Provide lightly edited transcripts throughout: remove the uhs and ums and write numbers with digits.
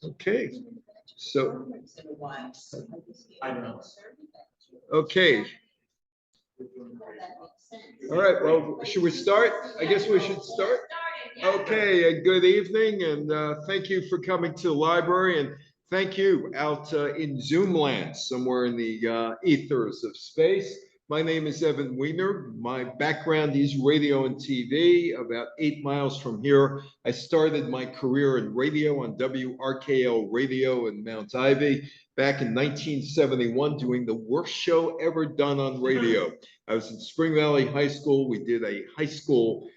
Okay, so, I don't know. okay. All right, well, should we start? I guess we should start. Okay, good evening, and thank you for coming to the library, and thank you out in Zoom land, somewhere in the ethers of space. My name is Evan Wiener. My background is radio and TV. About 8 miles from here, I started my career in radio on WRKL Radio in Mount Ivy back in 1971, doing the worst show ever done on radio. I was in Spring Valley High School. We did a high school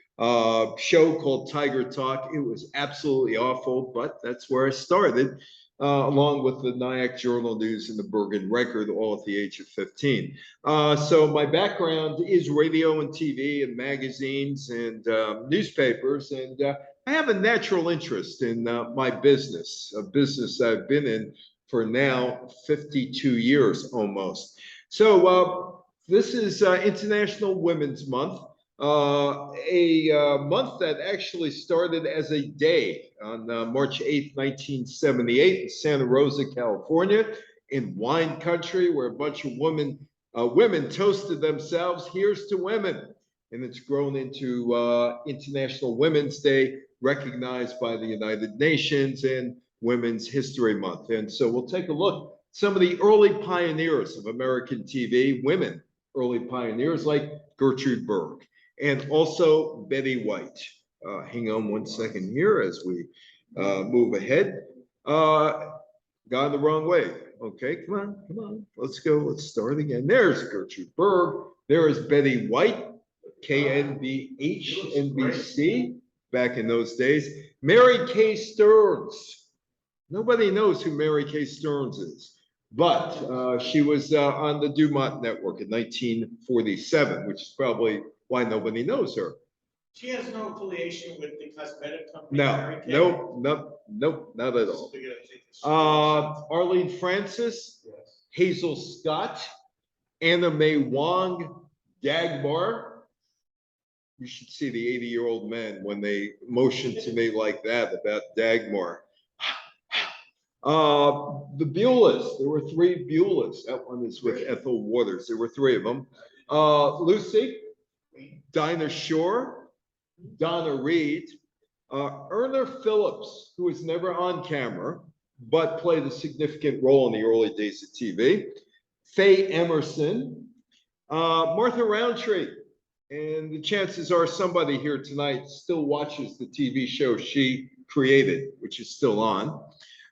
show called Tiger Talk. It was absolutely awful, but that's where I started, along with the Nyack Journal News and the Bergen Record, all at the age of 15. So my background is radio and TV and magazines and newspapers, and I have a natural interest in my business, a business I've been in for now 52 years almost. So this is International Women's Month. A month that actually started as a day on March 8th, 1978 in Santa Rosa, California, in wine country, where a bunch of women toasted themselves. Here's to women. And it's grown into International Women's Day, recognized by the United Nations and Women's History Month. And so we'll take a look at some of the early pioneers of American TV, women, early pioneers like Gertrude Berg, and also Betty White. Hang on one second here as we move ahead. Gone the wrong way. Okay, come on. Let's go. Let's start again. There's Gertrude Berg. There is Betty White, KNBH, NBC, back in those days. Mary Kay Stearns. Nobody knows who Mary Kay Stearns is, but she was on the Dumont Network in 1947, which is probably why nobody knows her. She has no affiliation with the cosmetic company. No, nope, not at all. Arlene Francis, yes. Hazel Scott, Anna Mae Wong, Dagmar. You should see the 80-year-old men when they motion to me like that about Dagmar. The Beulahs, there were 3 Beulahs. That one is with Ethel Waters. There were 3 of them. Lucy, Dinah Shore, Donna Reed, Erna Phillips, who was never on camera, but played a significant role in the early days of TV, Faye Emerson, Martha Roundtree, and the chances are somebody here tonight still watches the TV show she created, which is still on,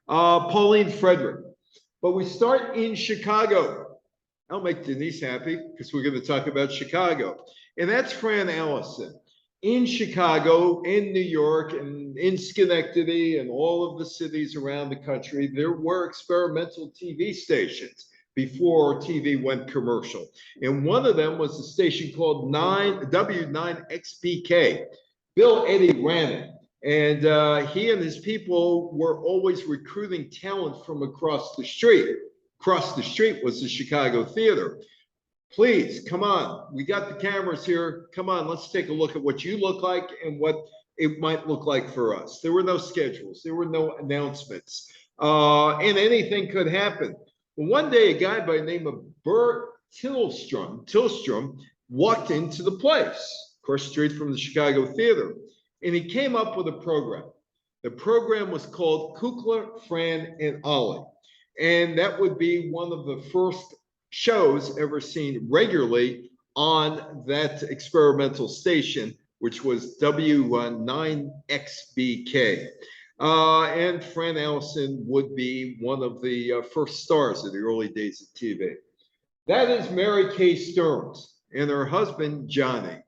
Pauline Frederick. But we start in Chicago. I'll make Denise happy because we're going to talk about Chicago. And that's Fran Allison. In Chicago, in New York, and in Schenectady, and all of the cities around the country, there were experimental TV stations before TV went commercial. And one of them was a station called W9XBK. Bill Eddy ran it. And he and his people were always recruiting talent from across the street. Across the street was the Chicago Theater. Please, come on. We got the cameras here. Come on, let's take a look at what you look like and what it might look like for us. There were no schedules. There were no announcements. And anything could happen. Well, one day, a guy by the name of Bert Tillstrom walked into the place, across the street from the Chicago Theater. And he came up with a program. The program was called Kukla, Fran, and Ollie. And that would be one of the first shows ever seen regularly on that experimental station, which was W9XBK. And Fran Allison would be one of the first stars of the early days of TV. That is Mary Kay Stearns and her husband, Johnny.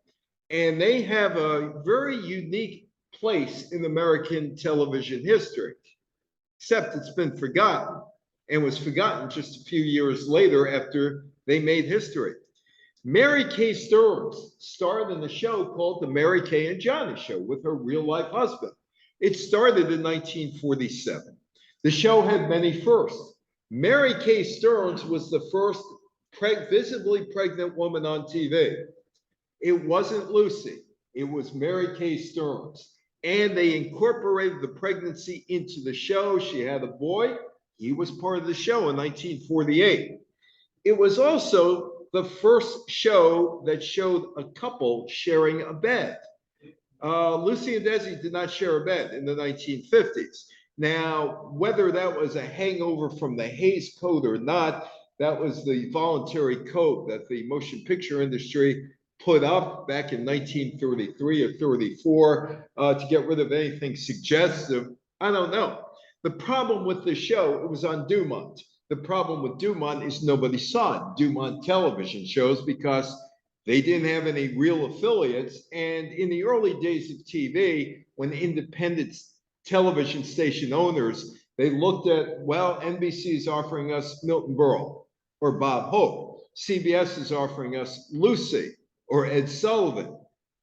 And they have a very unique place in American television history, except it's been forgotten and was forgotten just a few years later after they made history. Mary Kay Stearns starred in a show called The Mary Kay and Johnny Show with her real-life husband. It started in 1947. The show had many firsts. Mary Kay Stearns was the first visibly pregnant woman on TV. It wasn't Lucy. It was Mary Kay Stearns. and they incorporated the pregnancy into the show. She had a boy. He was part of the show in 1948. It was also the first show that showed a couple sharing a bed. Lucy and Desi did not share a bed in the 1950s. Now, whether that was a hangover from the Hays Code or not, that was the voluntary code that the motion picture industry put up back in 1933 or 34 to get rid of anything suggestive. I don't know. The problem with the show, it was on Dumont. The problem with Dumont is nobody saw it, Dumont television shows, because they didn't have any real affiliates. And in the early days of TV, when independent television station owners, they looked at, well, NBC is offering us Milton Berle or Bob Hope. CBS is offering us Lucy or Ed Sullivan.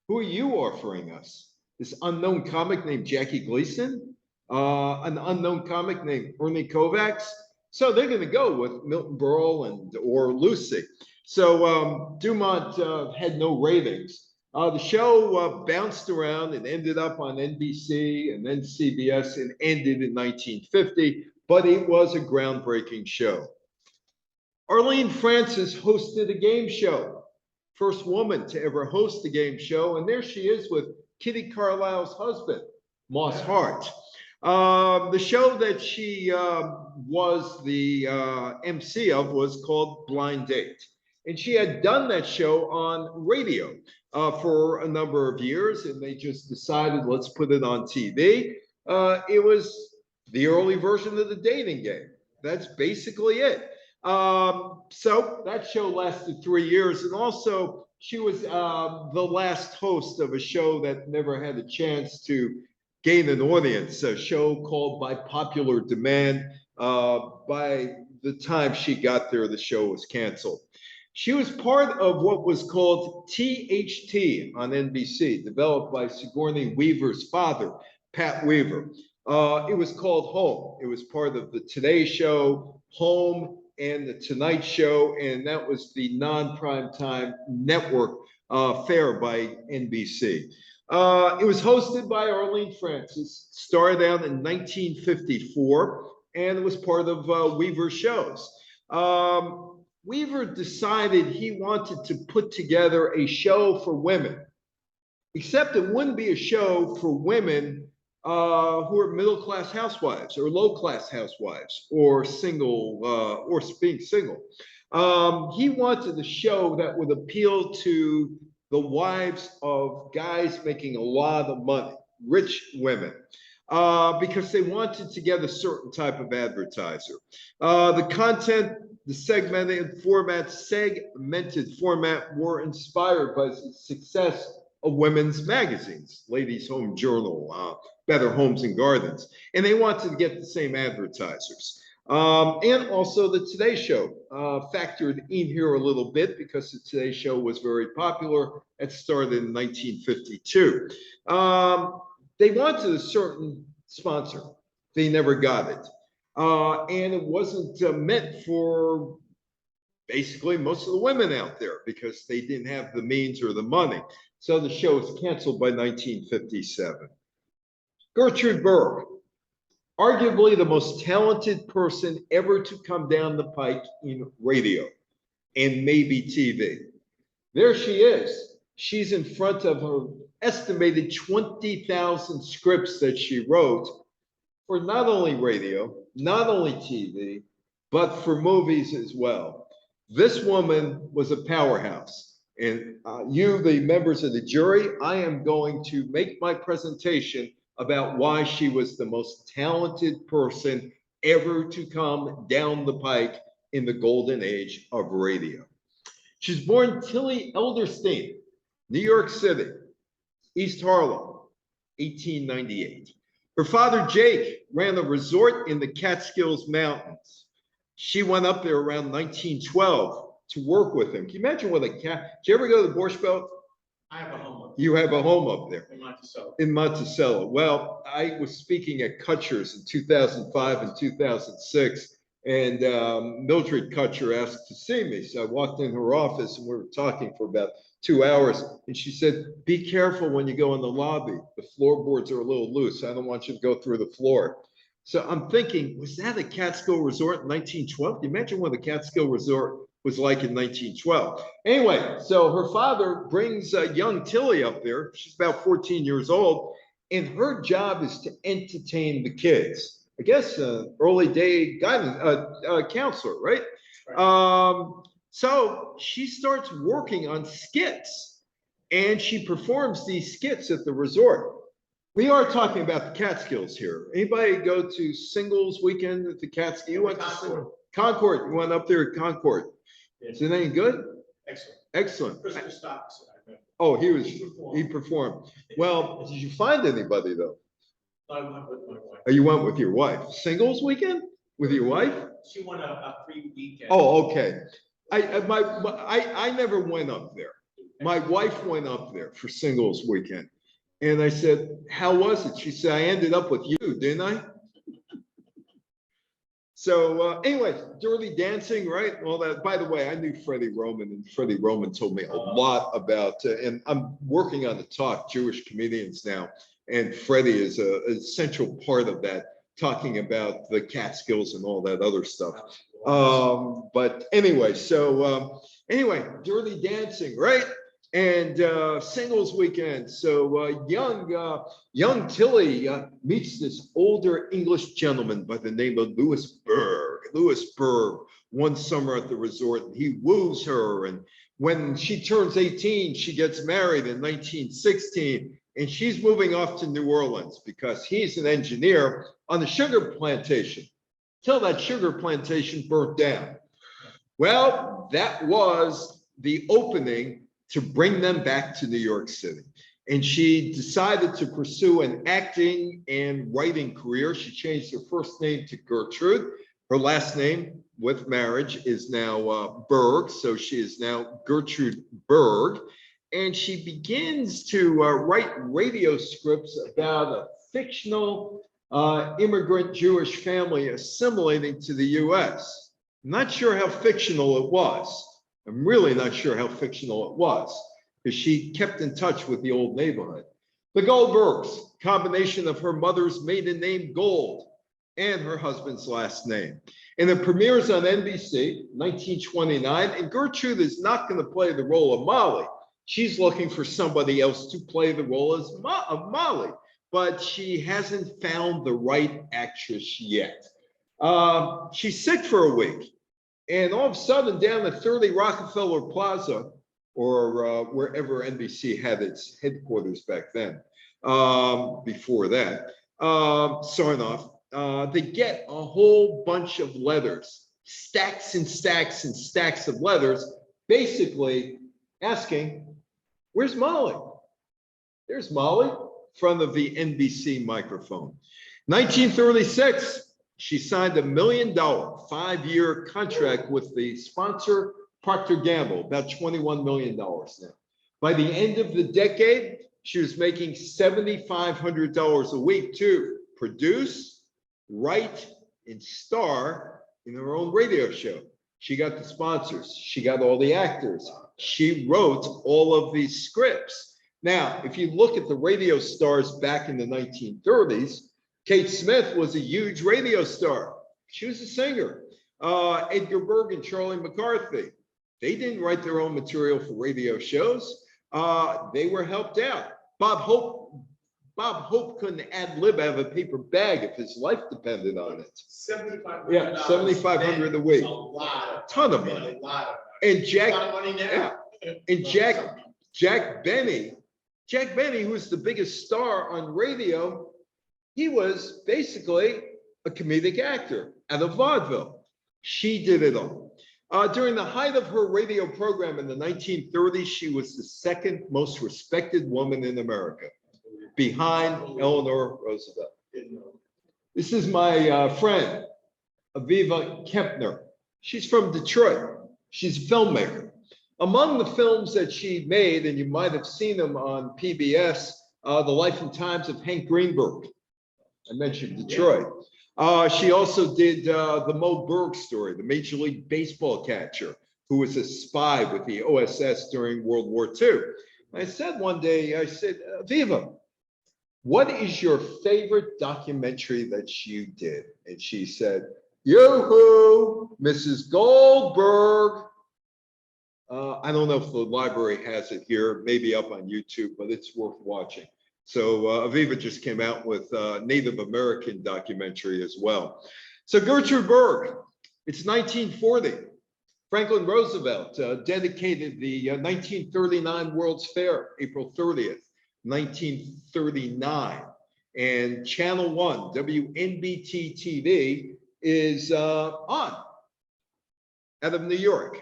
Who are you offering us? This unknown comic named Jackie Gleason? An unknown comic named Ernie Kovacs? So they're going to go with Milton Berle and or Lucy. So Dumont had no ratings. The show bounced around and ended up on NBC and then CBS and ended in 1950, but it was a groundbreaking show. Arlene Francis hosted a game show, first woman to ever host a game show, and there she is with Kitty Carlisle's husband, Moss Hart. The show that she was the MC of was called Blind Date. And she had done that show on radio for a number of years, and they just decided, let's put it on TV. It was the early version of the dating game. That's basically it. So that show lasted 3 years. And also, she was the last host of a show that never had a chance to gain an audience, a show called By Popular Demand. By the time she got there, the show was canceled. She was part of what was called THT on NBC, developed by Sigourney Weaver's father, Pat Weaver. It was called Home. It was part of the Today Show, Home, and the Tonight Show, and that was the non-primetime network fare by NBC. It was hosted by Arlene Francis, started out in 1954, and it was part of Weaver's shows. Weaver decided he wanted to put together a show for women, except it wouldn't be a show for women who are middle-class housewives or low-class housewives or single or being single. He wanted a show that would appeal to the wives of guys making a lot of money, rich women, because they wanted to get a certain type of advertiser. The content, the segmented format were inspired by the success of women's magazines, Ladies' Home Journal, Better Homes and Gardens, and they wanted to get the same advertisers. And also the Today Show factored in here a little bit because the Today Show was very popular. It started in 1952. They wanted a certain sponsor. They never got it. And it wasn't meant for basically most of the women out there because they didn't have the means or the money. So the show was canceled by 1957. Gertrude Berg, arguably the most talented person ever to come down the pike in radio and maybe TV. There she is. She's in front of her estimated 20,000 scripts that she wrote for not only radio, not only TV, but for movies as well. This woman was a powerhouse. And you, the members of the jury, I am going to make my presentation about why she was the most talented person ever to come down the pike in the golden age of radio. She's born Tilly Elderstein, New York City, East Harlem, 1898. Her father, Jake, ran a resort in the Catskills Mountains. She went up there around 1912 to work with him. Can you imagine what a cat? Did you ever go to the Borscht Belt? I have a home up You have a home up there. in Monticello. In Monticello. Well, I was speaking at Kutcher's in 2005 and 2006, and Mildred Kutcher asked to see me. So I walked in her office and we were talking for about 2 hours. And she said, be careful when you go in the lobby. The floorboards are a little loose. I don't want you to go through the floor. So I'm thinking, was that a Catskill resort in 1912? Can you imagine what the Catskill resort was like in 1912? Anyway, so her father brings young Tilly up there. She's about 14 years old. And her job is to entertain the kids. I guess early day guidance counselor, right? So she starts working on skits, and she performs these skits at the resort. We are talking about the Catskills here. Anybody go to singles weekend at the Catskills? You went to Concord. You went up there at Concord. Is it any good? Excellent. Excellent. Christopher Stocks. Oh, he performed. Well, did you find anybody though? I went with my wife. Oh, you went with your wife. Singles weekend with your wife? She won a free weekend. Oh, okay. I never went up there. My wife went up there for singles weekend. And I said, how was it? She said, I ended up with you, didn't I? So anyway, Dirty Dancing, right? All that. By the way, I knew Freddie Roman, and Freddie Roman told me a lot about, and I'm working on the talk Jewish comedians now, and Freddie is a essential part of that, talking about the Catskills and all that other stuff. But anyway, so anyway, Dirty Dancing, right? And singles weekend. So young Tilly meets this older English gentleman by the name of Louis Berg. Louis Berg, one summer at the resort, and he woos her. And when she turns 18, she gets married in 1916, and she's moving off to New Orleans because he's an engineer on the sugar plantation till that sugar plantation burnt down. Well, that was the opening to bring them back to New York City. And she decided to pursue an acting and writing career. She changed her first name to Gertrude. Her last name with marriage is now Berg. So she is now Gertrude Berg. And she begins to write radio scripts about a fictional immigrant Jewish family assimilating to the US. I'm not sure how fictional it was. I'm really not sure how fictional it was, because she kept in touch with the old neighborhood. The Goldbergs, combination of her mother's maiden name Gold and her husband's last name. And it premieres on NBC, 1929, and Gertrude is not going to play the role of Molly. She's looking for somebody else to play the role of Molly, but she hasn't found the right actress yet. She's sick for a week. And all of a sudden, down at 30 Rockefeller Plaza, or wherever NBC had its headquarters back then, before that, Sarnoff, they get a whole bunch of letters, stacks and stacks and stacks of letters, basically asking, where's Molly? There's Molly, in front of the NBC microphone. 1936. She signed $1 million 5-year contract with the sponsor Procter & Gamble, about $21 million now. By the end of the decade, she was making $7,500 a week to produce, write, and star in her own radio show. She got the sponsors. She got all the actors. She wrote all of these scripts. Now, if you look at the radio stars back in the 1930s, Kate Smith was a huge radio star. She was a singer. Edgar Berg and Charlie McCarthy, they didn't write their own material for radio shows. They were helped out. Bob Hope couldn't ad lib out of a paper bag if his life depended on it. $7,500. Yeah, $7,500 a week. A lot. Ton of money. A lot of And Jack, a lot of money now. yeah, and Jack Benny, who's the biggest star on radio, he was basically a comedic actor out of vaudeville. She did it all. During the height of her radio program in the 1930s, she was the second most respected woman in America, behind Eleanor Roosevelt. This is my friend, Aviva Kempner. She's from Detroit. She's a filmmaker. Among the films that she made, and you might have seen them on PBS, The Life and Times of Hank Greenberg. I mentioned Detroit. She also did the Mo Berg story, the Major League Baseball catcher, who was a spy with the OSS during World War II. I said one day, I said, Viva, what is your favorite documentary that you did? And she said, Yoo-hoo, Mrs. Goldberg. I don't know if the library has it here, maybe up on YouTube, but it's worth watching. So Aviva just came out with a Native American documentary as well. So Gertrude Berg, it's 1940. Franklin Roosevelt dedicated the 1939 World's Fair, April 30th, 1939. And Channel 1, WNBT TV, is on out of New York.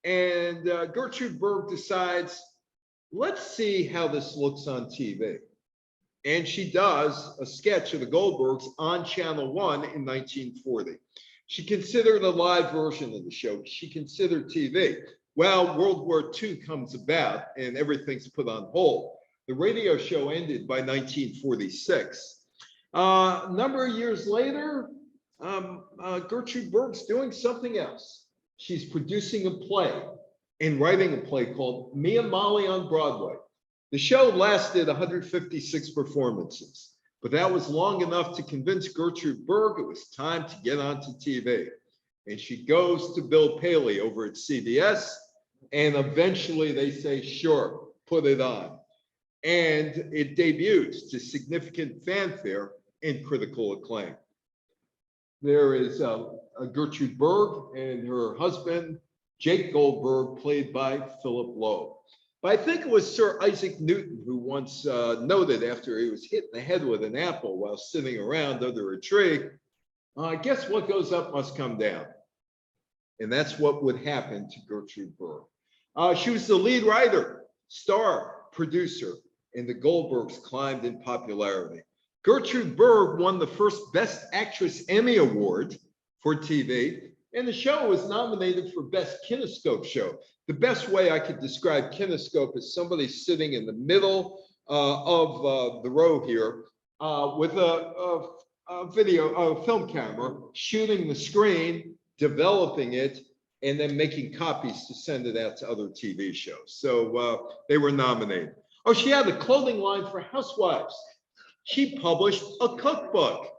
And Gertrude Berg decides, let's see how this looks on TV. And she does a sketch of the Goldbergs on Channel 1 in 1940. She considered a live version of the show. She considered TV. Well, World War II comes about and everything's put on hold. The radio show ended by 1946. A number of years later, Gertrude Berg's doing something else. She's producing a play and writing a play called Me and Molly on Broadway. The show lasted 156 performances, but that was long enough to convince Gertrude Berg it was time to get onto TV. And she goes to Bill Paley over at CBS, and eventually they say, sure, put it on. And it debuts to significant fanfare and critical acclaim. There is Gertrude Berg and her husband, Jake Goldberg, played by Philip Loeb. But I think it was Sir Isaac Newton who once noted after he was hit in the head with an apple while sitting around under a tree, I guess what goes up must come down. And that's what would happen to Gertrude Berg. She was the lead writer, star, producer, and the Goldbergs climbed in popularity. Gertrude Berg won the first Best Actress Emmy Award for TV, and the show was nominated for Best Kinescope Show. The best way I could describe Kinescope is somebody sitting in the middle of the row here with a film camera, shooting the screen, developing it, and then making copies to send it out to other TV shows. So they were nominated. Oh, she had a clothing line for housewives. She published a cookbook.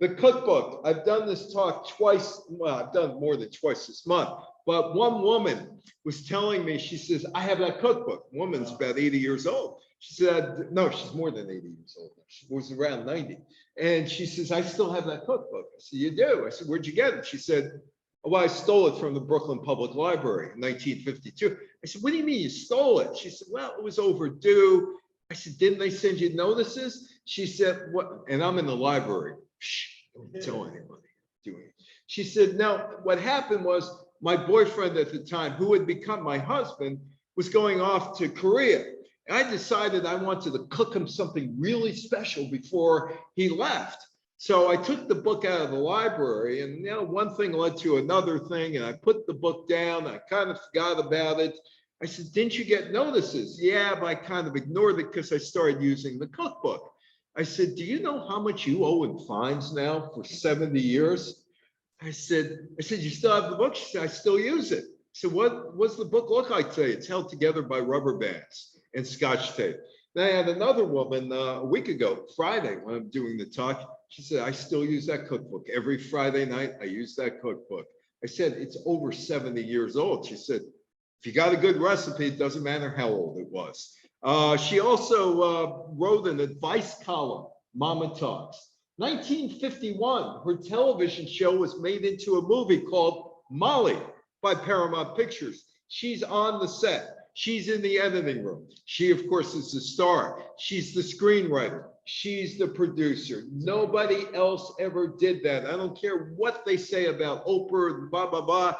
The cookbook, I've done this talk twice, well, I've done more than twice this month, but one woman was telling me, she says, I have that cookbook. Woman's about 80 years old. She said, no, she's more than 80 years old. She was around 90. And she says, I still have that cookbook. I said, you do? I said, where'd you get it? She said, well, I stole it from the Brooklyn Public Library in 1952. I said, what do you mean you stole it? She said, well, it was overdue. I said, didn't they send you notices? She said, what? And I'm in the library. Shh, don't tell anybody doing it. She said, no, what happened was my boyfriend at the time, who had become my husband, was going off to Korea. And I decided I wanted to cook him something really special before he left. So I took the book out of the library, and you know, one thing led to another thing, and I put the book down. I kind of forgot about it. I said, didn't you get notices? Yeah, but I kind of ignored it because I started using the cookbook. I said, do you know how much you owe in fines now for 70 years? I said, you still have the book? She said, I still use it. So what's the book look like today? It's held together by rubber bands and Scotch tape. Then I had another woman a week ago, Friday, when I'm doing the talk. She said, I still use that cookbook. Every Friday night, I use that cookbook. I said, it's over 70 years old. She said, if you got a good recipe, it doesn't matter how old it was. She also wrote an advice column, Mama Talks. 1951, her television show was made into a movie called Molly by Paramount Pictures. She's on the set. She's in the editing room. She, of course, is the star. She's the screenwriter. She's the producer. Nobody else ever did that. I don't care what they say about Oprah, blah, blah, blah.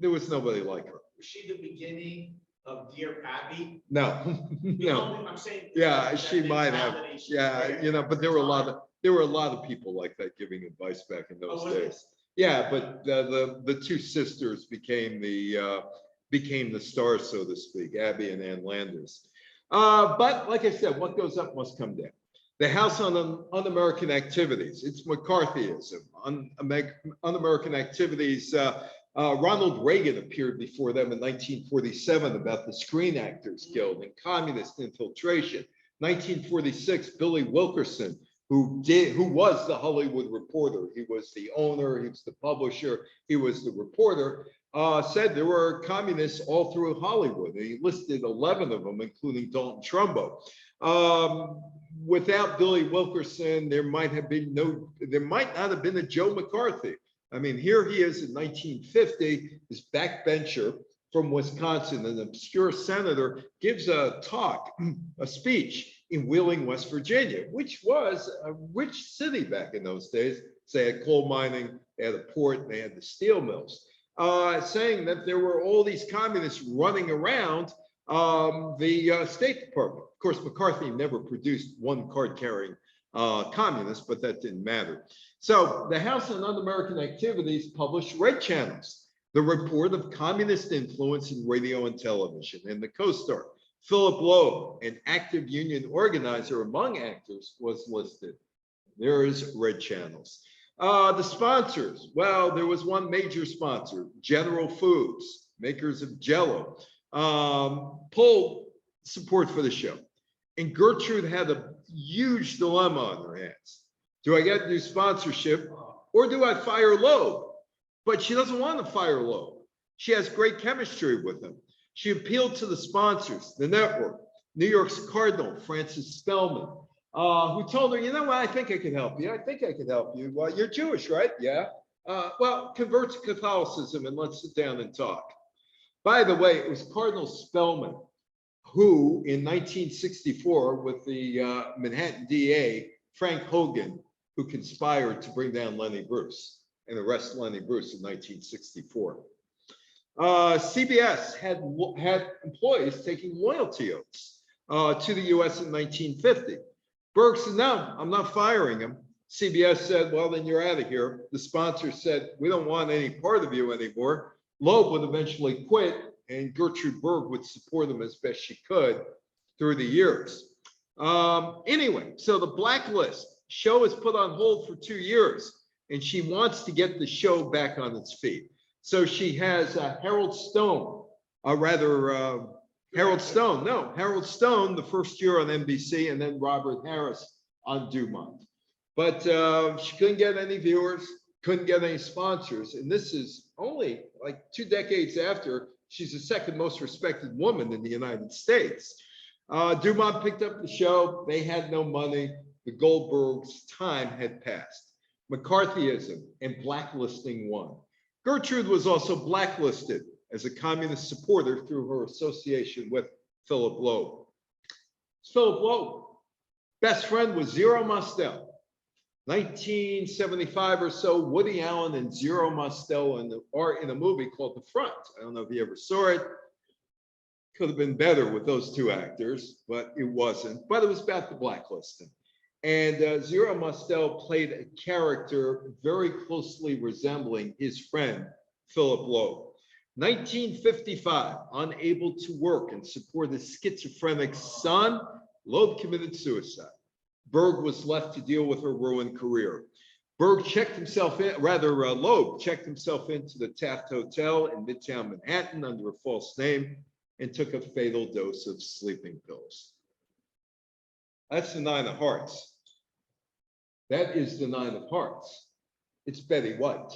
There was nobody like her. Was she the beginning of Dear Abby? No, no. I'm saying. Yeah, she might have. Yeah, you know, but there were a lot of people like that giving advice back in those days. Yeah, but the two sisters became the stars, so to speak, Abby and Ann Landers. But like I said, what goes up must come down. The House on Un-American Activities, it's McCarthyism. Un-American Activities Ronald Reagan appeared before them in 1947 about the Screen Actors Guild and communist infiltration. 1946, Billy Wilkerson, who was the Hollywood Reporter. He was the owner, he was the publisher, he was the reporter, said there were communists all through Hollywood. He listed 11 of them, including Dalton Trumbo. Without Billy Wilkerson, there might not have been a Joe McCarthy. I mean, here he is in 1950, this backbencher from Wisconsin, an obscure senator, gives a talk, a speech in Wheeling, West Virginia, which was a rich city back in those days. They had coal mining, they had a port, and they had the steel mills, saying that there were all these communists running around the State Department. Of course, McCarthy never produced one card-carrying communist, but that didn't matter. So the House on Un-American Activities published Red Channels, the report of communist influence in radio and television. And the co-star, Philip Loeb, an active union organizer among actors, was listed. There is Red Channels. The sponsors, well, there was one major sponsor, General Foods, makers of Jell-O, pulled support for the show. And Gertrude had a huge dilemma on her hands. Do I get new sponsorship or do I fire Loeb? But she doesn't want to fire Loeb. She has great chemistry with him. She appealed to the sponsors, the network, New York's Cardinal, Francis Spellman, who told her, you know what, I think I can help you. I think I can help you. Well, you're Jewish, right? Yeah. Well, convert to Catholicism and let's sit down and talk. By the way, it was Cardinal Spellman who, in 1964, with the Manhattan DA, Frank Hogan, who conspired to bring down Lenny Bruce and arrest Lenny Bruce in 1964. CBS had employees taking loyalty oaths to the US in 1950. Berg said, no, I'm not firing him. CBS said, well, then you're out of here. The sponsor said, we don't want any part of you anymore. Loeb would eventually quit, and Gertrude Berg would support him as best she could through the years. Anyway, so the Blacklist show is put on hold for 2 years, and she wants to get the show back on its feet. So she has Harold Stone, Harold Stone, the first year on NBC, and then Robert Harris on Dumont. But she couldn't get any viewers, couldn't get any sponsors. And this is only like 2 decades after she's the second most respected woman in the United States. Dumont picked up the show. They had no money. The Goldbergs' time had passed. McCarthyism and blacklisting won. Gertrude was also blacklisted as a communist supporter through her association with Philip Loeb. Philip Loeb, best friend was Zero Mostel. 1975 or so, Woody Allen and Zero Mostel are in a movie called The Front. I don't know if you ever saw it. Could have been better with those two actors, but it wasn't. But it was about the blacklisting. And Zero Mostel played a character very closely resembling his friend, Philip Loeb. 1955, unable to work and support his schizophrenic son, Loeb committed suicide. Berg was left to deal with her ruined career. Loeb checked himself into the Taft Hotel in Midtown Manhattan under a false name and took a fatal dose of sleeping pills. That's the 9 of Hearts. That is the 9 of Hearts. It's Betty White.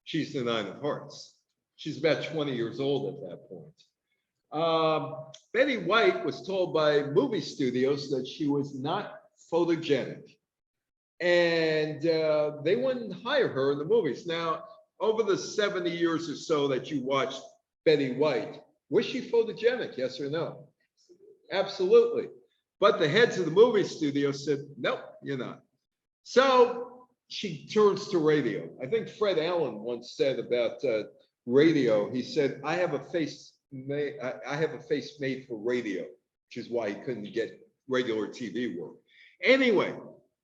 She's the 9 of Hearts. She's about 20 years old at that point. Betty White was told by movie studios that she was not photogenic, and they wouldn't hire her in the movies. Now, over the 70 years or so that you watched Betty White, was she photogenic, yes or no? Absolutely. But the heads of the movie studio said, nope, you're not. So she turns to radio. I think Fred Allen once said about radio, he said, I have a face made for radio, which is why he couldn't get regular TV work. Anyway,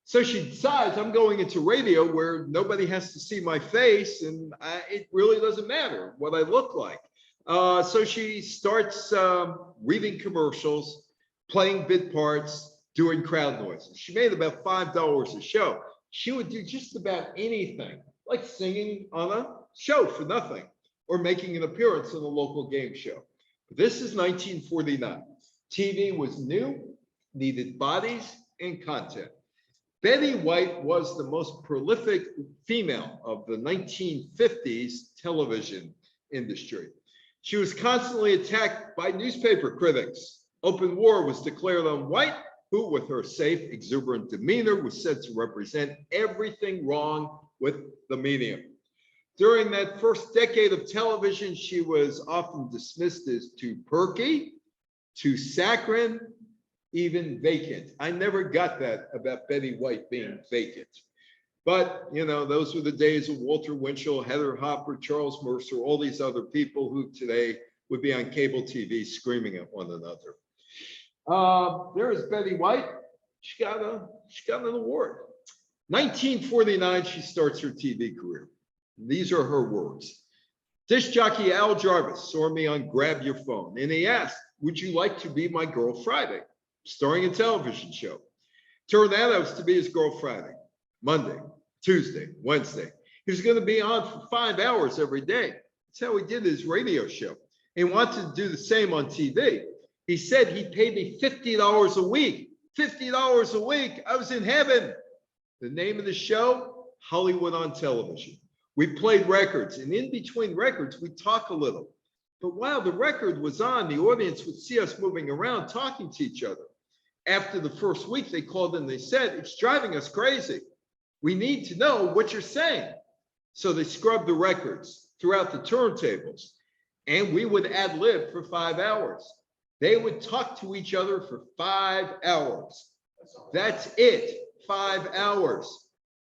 so she decides I'm going into radio where nobody has to see my face and it really doesn't matter what I look like. So she starts reading commercials, playing bit parts, doing crowd noises. She made about $5 a show. She would do just about anything, like singing on a show for nothing. or making an appearance in a local game show. But this is 1949. TV was new, needed bodies and content. Betty White was the most prolific female of the 1950s television industry. She was constantly attacked by newspaper critics. Open war was declared on White, who, with her safe, exuberant demeanor, was said to represent everything wrong with the medium. During that first decade of television, she was often dismissed as too perky, too saccharine, even vacant. I never got that about Betty White being vacant. But, you know, those were the days of Walter Winchell, Heather Hopper, Charles Mercer, all these other people who today would be on cable TV screaming at one another. There is Betty White. She got an award. 1949, she starts her TV career. These are her words. Disc jockey Al Jarvis saw me on Grab Your Phone, and he asked, "Would you like to be my girl Friday?" Starring a television show. Turned out I was to be his girl Friday, Monday, Tuesday, Wednesday. He was going to be on for 5 hours every day. That's how he did his radio show. He wanted to do the same on TV. He said he paid me $50 a week. $50 a week. I was in heaven. The name of the show, Hollywood on Television. We played records, and in between records, we talk a little. But while the record was on, the audience would see us moving around, talking to each other. After the first week, they called and they said, "It's driving us crazy. We need to know what you're saying." So they scrubbed the records throughout the turntables, and we would ad lib for 5 hours. They would talk to each other for 5 hours. That's it, 5 hours.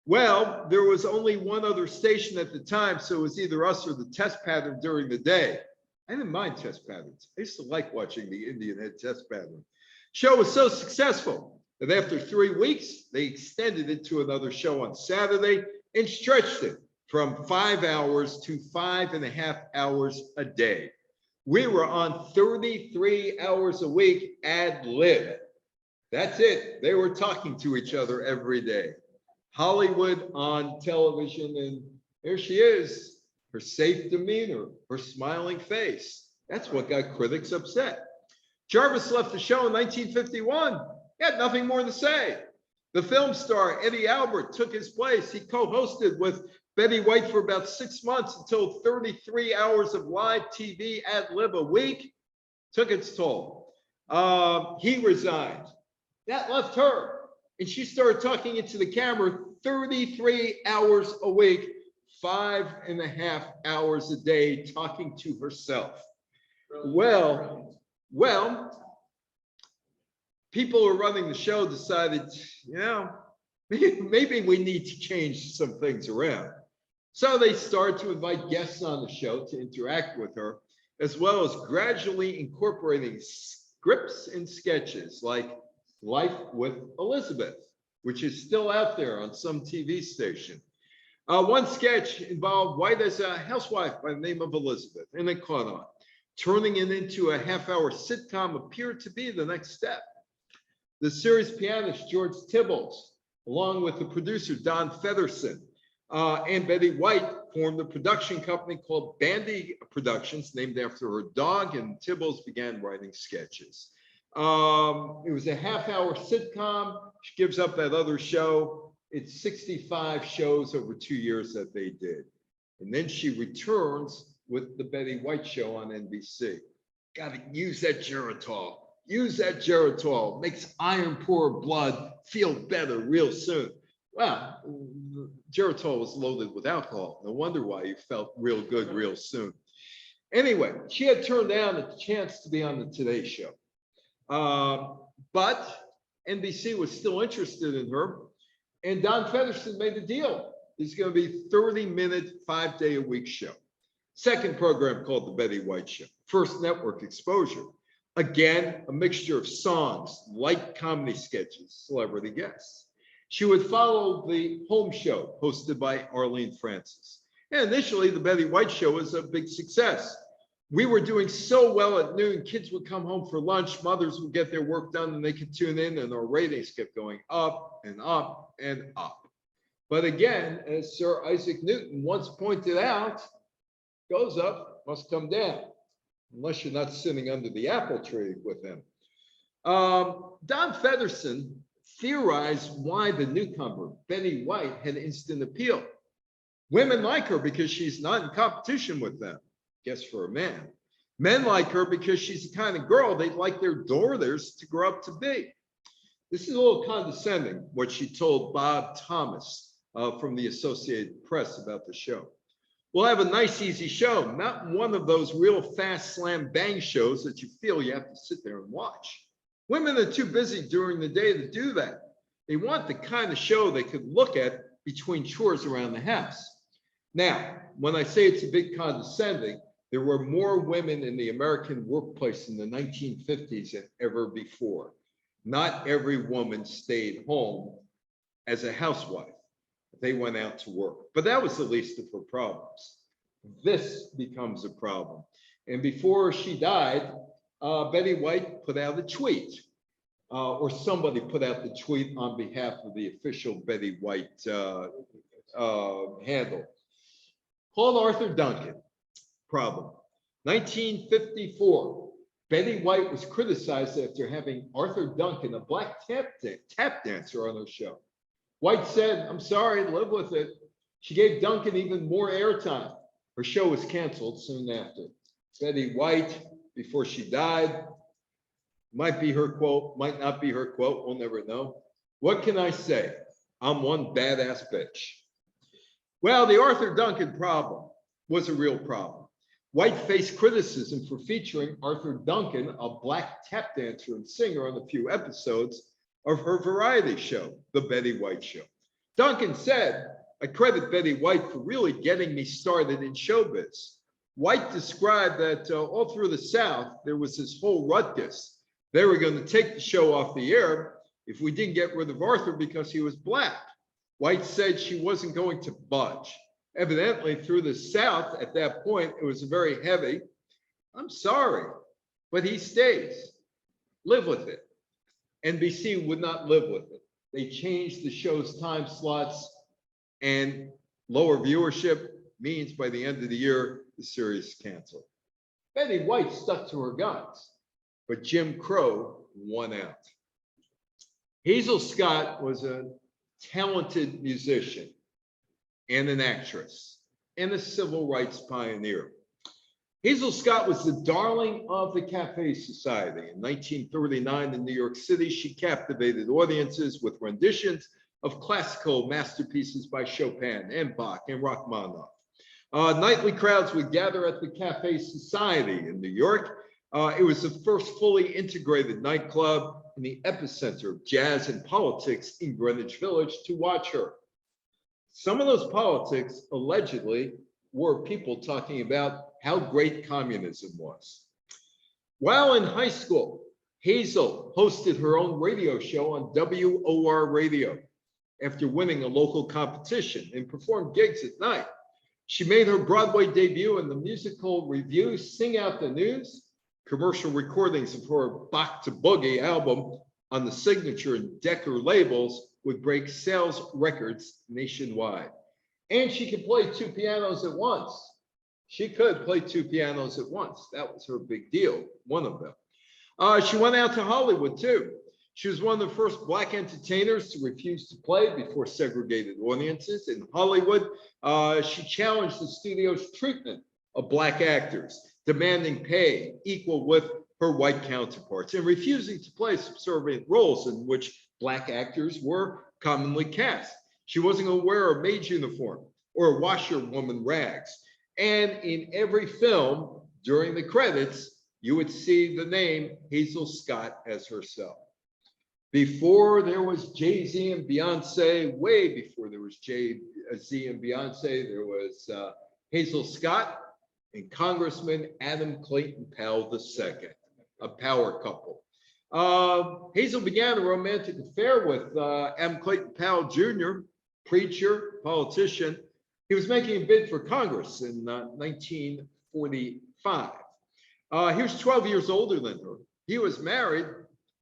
Well, there was only one other station at the time, so it was either us or the test pattern during the day. I didn't mind test patterns. I used to like watching the Indian Head test pattern. Show was so successful that after 3 weeks, they extended it to another show on Saturday and stretched it from 5 hours to 5.5 hours a day. We were on 33 hours a week ad lib. That's it. They were talking to each other every day. Hollywood on television, and here she is, her safe demeanor, her smiling face. That's what got critics upset. Jarvis left the show in 1951. He had nothing more to say. The film star Eddie Albert took his place. He co-hosted with Betty White for about 6 months until 33 hours of live TV ad lib a week took its toll. He resigned. That left her, and she started talking into the camera 33 hours a week, 5.5 hours a day, talking to herself. Well, people who are running the show decided, you know, maybe we need to change some things around. So they started to invite guests on the show to interact with her, as well as gradually incorporating scripts and sketches like Life with Elizabeth, which is still out there on some TV station. One sketch involved White as a housewife by the name of Elizabeth, and it caught on. Turning it into a half-hour sitcom appeared to be the next step. The series pianist George Tibbles, along with the producer Don Featherson, and Betty White formed a production company called Bandy Productions, named after her dog, and Tibbles began writing sketches. It was a half-hour sitcom. She gives up that other show. It's 65 shows over 2 years that they did. And then she returns with the Betty White Show on NBC. Got to use that Geritol. Use that Geritol. Makes iron poor blood feel better real soon. Well, Geritol was loaded with alcohol. No wonder why you felt real good real soon. Anyway, she had turned down a chance to be on the Today Show. But NBC was still interested in her, and Don Featherson made a deal. It's going to be a 30-minute, 5-day-a-week show. Second program called The Betty White Show. First network exposure. Again, a mixture of songs, light comedy sketches, celebrity guests. She would follow the home show hosted by Arlene Francis. And initially, The Betty White Show was a big success. We were doing so well at noon, kids would come home for lunch, mothers would get their work done, and they could tune in, and our ratings kept going up and up and up. But again, as Sir Isaac Newton once pointed out, Goes up, must come down, unless you're not sitting under the apple tree with him. Don Featherson theorized why the newcomer, Betty White, had instant appeal. Women like her because she's not in competition with them. Guess for a man. Men like her because she's the kind of girl they'd like their daughters to grow up to be. This is a little condescending, what she told Bob Thomas from the Associated Press about the show. We'll have a nice, easy show, not one of those real fast slam bang shows that you feel you have to sit there and watch. Women are too busy during the day to do that. They want the kind of show they could look at between chores around the house. Now, when I say it's a bit condescending, there were more women in the American workplace in the 1950s than ever before. Not every woman stayed home as a housewife. They went out to work, but that was the least of her problems. This becomes a problem. And before she died, Betty White put out a tweet, or somebody put out the tweet on behalf of the official Betty White handle. Called Arthur Duncan. Problem. 1954. Betty White was criticized after having Arthur Duncan, a black tap dancer, on her show. White said, "I'm sorry, live with it." She gave Duncan even more airtime. Her show was canceled soon after. Betty White, before she died, might be her quote, might not be her quote, we'll never know. What can I say? I'm one badass bitch. Well, the Arthur Duncan problem was a real problem. White faced criticism for featuring Arthur Duncan, a black tap dancer and singer, on a few episodes of her variety show, The Betty White Show. Duncan said, "I credit Betty White for really getting me started in showbiz." White described that all through the South, there was this whole ruckus. They were going to take the show off the air if we didn't get rid of Arthur because he was black. White said she wasn't going to budge. Evidently, through the South at that point, it was very heavy. I'm sorry, but he stays. Live with it. NBC would not live with it. They changed the show's time slots, and lower viewership means by the end of the year, the series is canceled. Betty White stuck to her guns, but Jim Crow won out. Hazel Scott was a talented musician and an actress and a civil rights pioneer. Hazel Scott was the darling of the Cafe Society. In 1939 in New York City, she captivated audiences with renditions of classical masterpieces by Chopin and Bach and Rachmaninoff. Nightly crowds would gather at the Cafe Society in New York. It was the first fully integrated nightclub in the epicenter of jazz and politics in Greenwich Village to watch her. Some of those politics allegedly were people talking about how great communism was. While in high school, Hazel hosted her own radio show on WOR radio after winning a local competition and performed gigs at night. She made her Broadway debut in the musical review Sing Out the News. Commercial recordings of her Bach to Boogie album on the Signature and Decker labels would break sales records nationwide. And she could play two pianos at once. She could play two pianos at once. That was her big deal, one of them. She went out to Hollywood too. She was one of the first black entertainers to refuse to play before segregated audiences. In Hollywood, she challenged the studio's treatment of black actors, demanding pay equal with her white counterparts and refusing to play subservient roles in which black actors were commonly cast. She wasn't going to wear a maid's uniform or a washerwoman rags. And in every film during the credits, you would see the name Hazel Scott as herself. Before there was Jay-Z and Beyonce, way before there was Jay-Z and Beyonce, there was Hazel Scott and Congressman Adam Clayton Powell II, a power couple. Hazel began a romantic affair with Adam Clayton Powell Jr., preacher, politician. He was making a bid for Congress in 1945. He was 12 years older than her. He was married.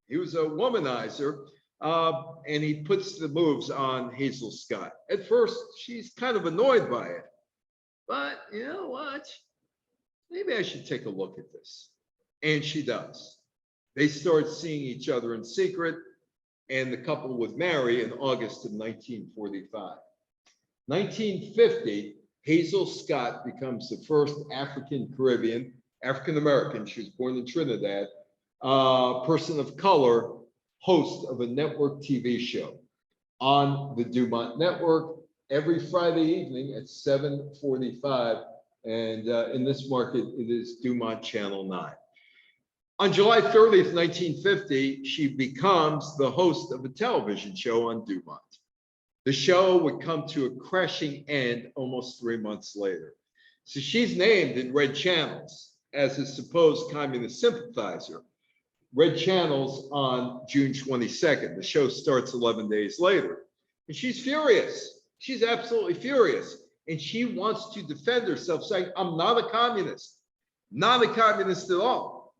He was a womanizer, and he puts the moves on Hazel Scott. At first, she's kind of annoyed by it. But you know what? maybe I should take a look at this. And she does. They start seeing each other in secret, and the couple would marry in August of 1945. 1950, Hazel Scott becomes the first African American, she was born in Trinidad, person of color, host of a network TV show on the Dumont Network every Friday evening at 7:45. And in this market, it is Dumont Channel 9. On July 30th, 1950, she becomes the host of a television show on Dumont. The show would come to a crashing end almost 3 months later. So she's named in red channels as a supposed communist sympathizer. Red channels on June 22nd. The show starts 11 days later. And she's furious. She's absolutely furious. And she wants to defend herself, saying, I'm not a communist. Not a communist at all.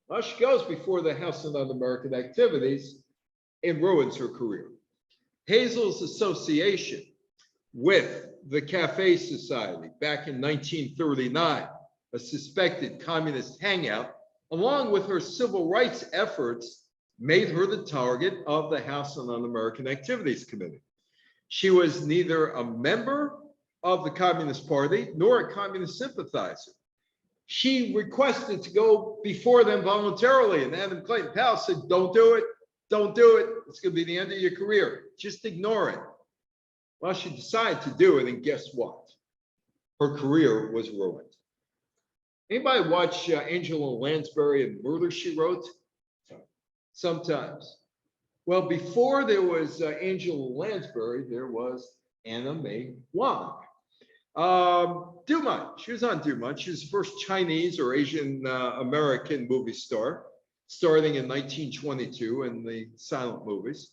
Well, she goes before the House of Un-American Activities and ruins her career. Hazel's association with the Cafe Society back in 1939, a suspected communist hangout, along with her civil rights efforts, made her the target of the House on Un-American Activities Committee. She was neither a member of the Communist Party nor a communist sympathizer. She requested to go before them voluntarily, and Adam Clayton Powell said, don't do it. Don't do it. It's going to be the end of your career. Just ignore it. Well, she decided to do it, and guess what? Her career was ruined. Anybody watch Angela Lansbury and Murder, She Wrote? Sometimes. Well, before there was Angela Lansbury, there was Anna May Wong. Dumont, she was on Dumont. She was the first Chinese or Asian American movie star, starting in 1922 in the silent movies.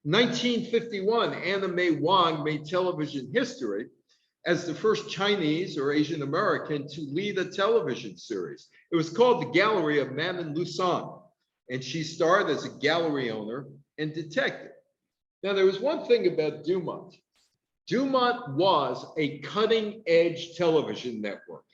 1951, Anna May Wong made television history as the first Chinese or Asian American to lead a television series. It was called The Gallery of Mammon Lusong, and she starred as a gallery owner and detective. Now, there was one thing about Dumont. Dumont was a cutting-edge television network.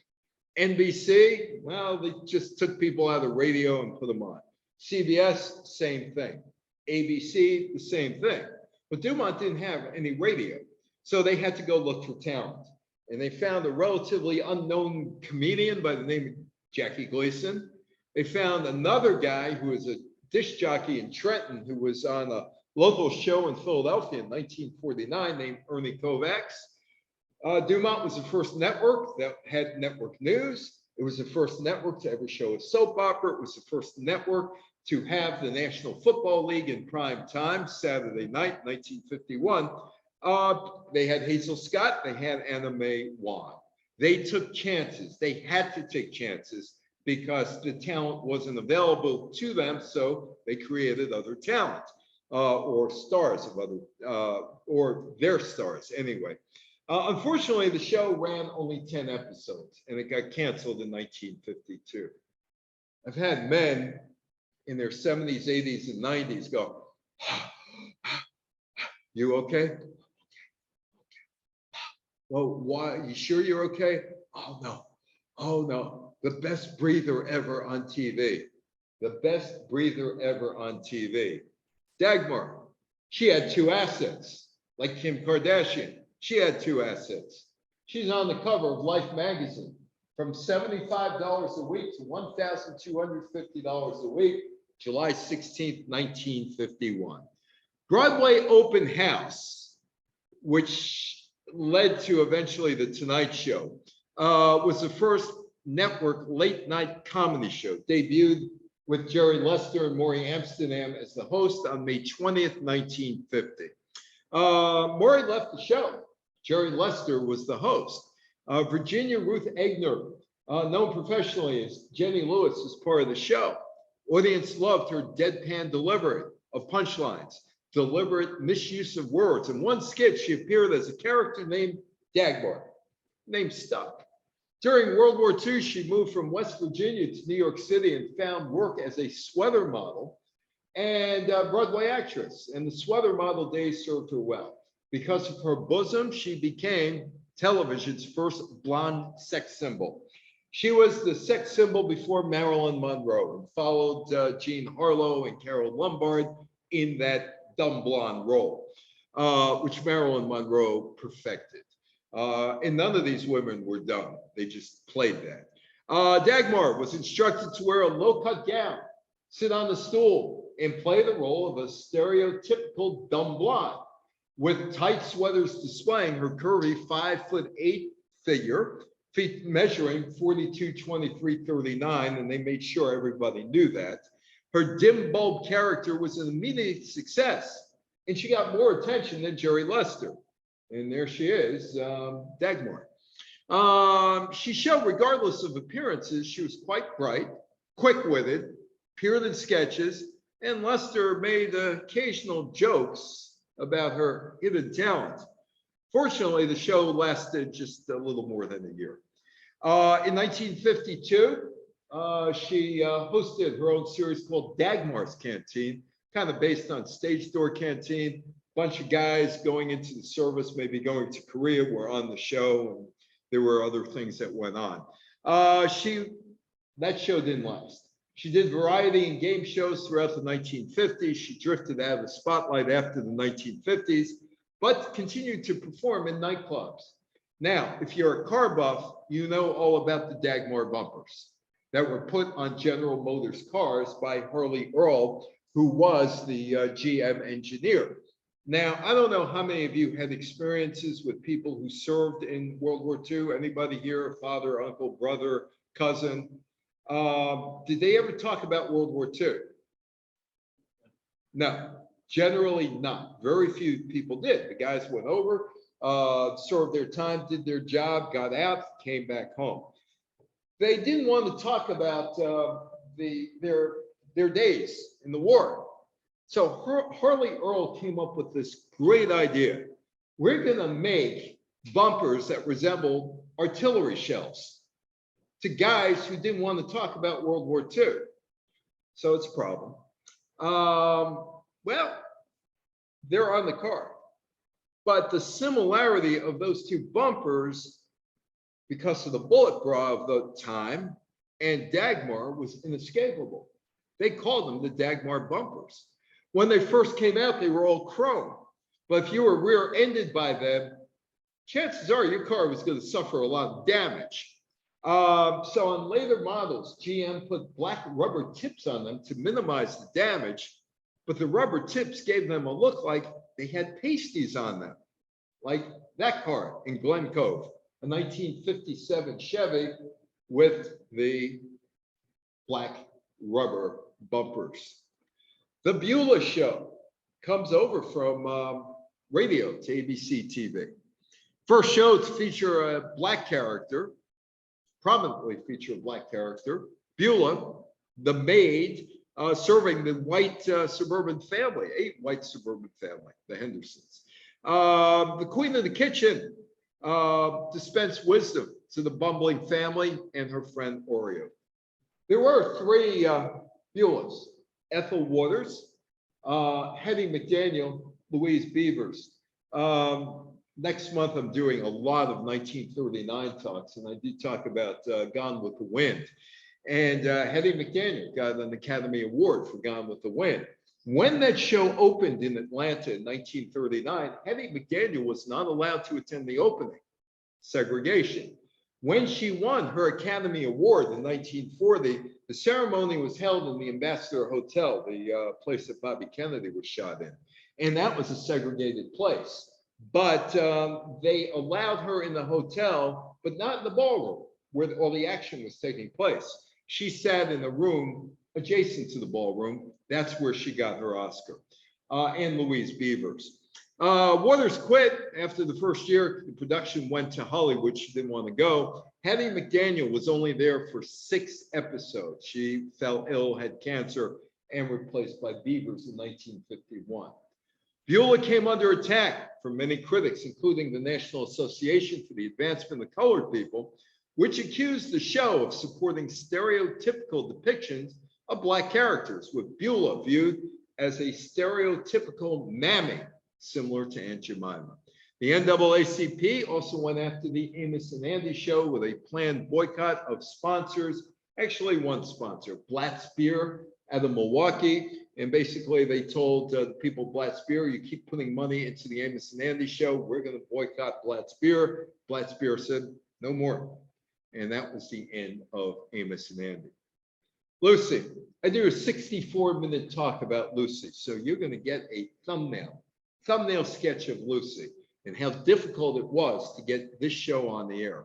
NBC, well, they just took people out of radio and put them on. CBS, same thing. ABC, the same thing. But Dumont didn't have any radio, so they had to go look for talent. And they found a relatively unknown comedian by the name of Jackie Gleason. They found another guy who was a disc jockey in Trenton who was on a local show in Philadelphia in 1949 named Ernie Kovacs. Dumont was the first network that had network news. It was the first network to ever show a soap opera. It was the first network to have the National Football League in prime time, Saturday night, 1951. They had Hazel Scott, they had Anna May Wong. They took chances. They had to take chances because the talent wasn't available to them, so they created other talent or stars of other, or their stars anyway. Unfortunately, the show ran only 10 episodes and it got canceled in 1952. I've had men in their 70s, 80s, and 90s go, you okay? Well, why? You sure you're okay? Oh, no. Oh, no. The best breather ever on TV. The best breather ever on TV. Dagmar, she had two assets, like Kim Kardashian. She had two assets. She's on the cover of Life magazine from $75 a week to $1,250 a week, July 16th, 1951. Broadway Open House, which led to eventually The Tonight Show, was the first network late night comedy show, debuted with Jerry Lester and Maury Amsterdam as the host on May 20th, 1950. Maury left the show. Jerry Lester was the host. Virginia Ruth Egner, known professionally as Jenny Lewis, was part of the show. Audience loved her deadpan delivery of punchlines, deliberate misuse of words. In one skit, she appeared as a character named Dagmar. Name stuck. During World War II, she moved from West Virginia to New York City and found work as a sweater model and Broadway actress. And the sweater model days served her well. Because of her bosom, she became television's first blonde sex symbol. She was the sex symbol before Marilyn Monroe and followed Jean Harlow and Carol Lombard in that dumb blonde role, which Marilyn Monroe perfected. And none of these women were dumb. They just played that. Dagmar was instructed to wear a low-cut gown, sit on a stool, and play the role of a stereotypical dumb blonde, with tight sweaters displaying her curvy 5'8" figure, feet measuring 42, 23, 39, and they made sure everybody knew that. Her dim bulb character was an immediate success, and she got more attention than Jerry Lester. And there she is, Dagmar. She showed, regardless of appearances, she was quite bright, quick-witted, appeared in sketches, and Lester made occasional jokes about her hidden talent. Fortunately, the show lasted just a little more than a year. In 1952, she hosted her own series called Dagmar's Canteen, kind of based on Stage Door Canteen. Bunch of guys going into the service, maybe going to Korea, were on the show, and there were other things that went on. That show didn't last. She did variety and game shows throughout the 1950s. She drifted out of the spotlight after the 1950s, but continued to perform in nightclubs. Now, if you're a car buff, you know all about the Dagmar bumpers that were put on General Motors cars by Harley Earl, who was the GM engineer. Now, I don't know how many of you had experiences with people who served in World War II. Anybody here, father, uncle, brother, cousin? Did they ever talk about World War II? No, generally not. Very few people did. The guys went over, served their time, did their job, got out, came back home. They didn't want to talk about their days in the war. So Harley Earl came up with this great idea. We're going to make bumpers that resemble artillery shells to guys who didn't want to talk about World War II. So it's a problem. Well, they're on the car. But the similarity of those two bumpers, because of the bullet bra of the time, and Dagmar was inescapable. They called them the Dagmar bumpers. When they first came out, they were all chrome. But if you were rear-ended by them, chances are your car was going to suffer a lot of damage. So on later models, GM put black rubber tips on them to minimize the damage, but the rubber tips gave them a look like they had pasties on them, like that car in Glen Cove, a 1957 Chevy with the black rubber bumpers. The Beulah Show comes over from radio to ABC TV. First show to feature a black character, prominently feature a black character, Beulah, the maid, serving the white suburban family, a white suburban family, the Hendersons. The queen of the kitchen dispensed wisdom to the bumbling family and her friend Oreo. There were three Beulahs: Ethel Waters, Hetty McDaniel, Louise Beavers. Next month, I'm doing a lot of 1939 talks, and I did talk about Gone with the Wind. And Hetty McDaniel got an Academy Award for Gone with the Wind. When that show opened in Atlanta in 1939, Hetty McDaniel was not allowed to attend the opening. Segregation. When she won her Academy Award in 1940, the ceremony was held in the Ambassador Hotel, the place that Bobby Kennedy was shot in. And that was a segregated place. But they allowed her in the hotel, but not in the ballroom where all the action was taking place. She sat in a room adjacent to the ballroom. That's where she got her Oscar. And Louise Beavers. Waters quit after the first year. The production went to Hollywood. She didn't want to go. Hetty McDaniel was only there for 6 episodes. She fell ill, had cancer, and replaced by Beavers in 1951. Beulah came under attack from many critics, including the National Association for the Advancement of Colored People, which accused the show of supporting stereotypical depictions of black characters, with Beulah viewed as a stereotypical mammy, similar to Aunt Jemima. The NAACP also went after the Amos and Andy show with a planned boycott of sponsors. Actually, one sponsor, Blatt's Beer out of Milwaukee. And basically they told the people, Blatt's Beer, you keep putting money into the Amos and Andy show, we're going to boycott Blatt's Beer. Blatt's Beer said, no more. And that was the end of Amos and Andy. Lucy, I do a 64-minute talk about Lucy. So you're going to get a thumbnail sketch of Lucy and how difficult it was to get this show on the air.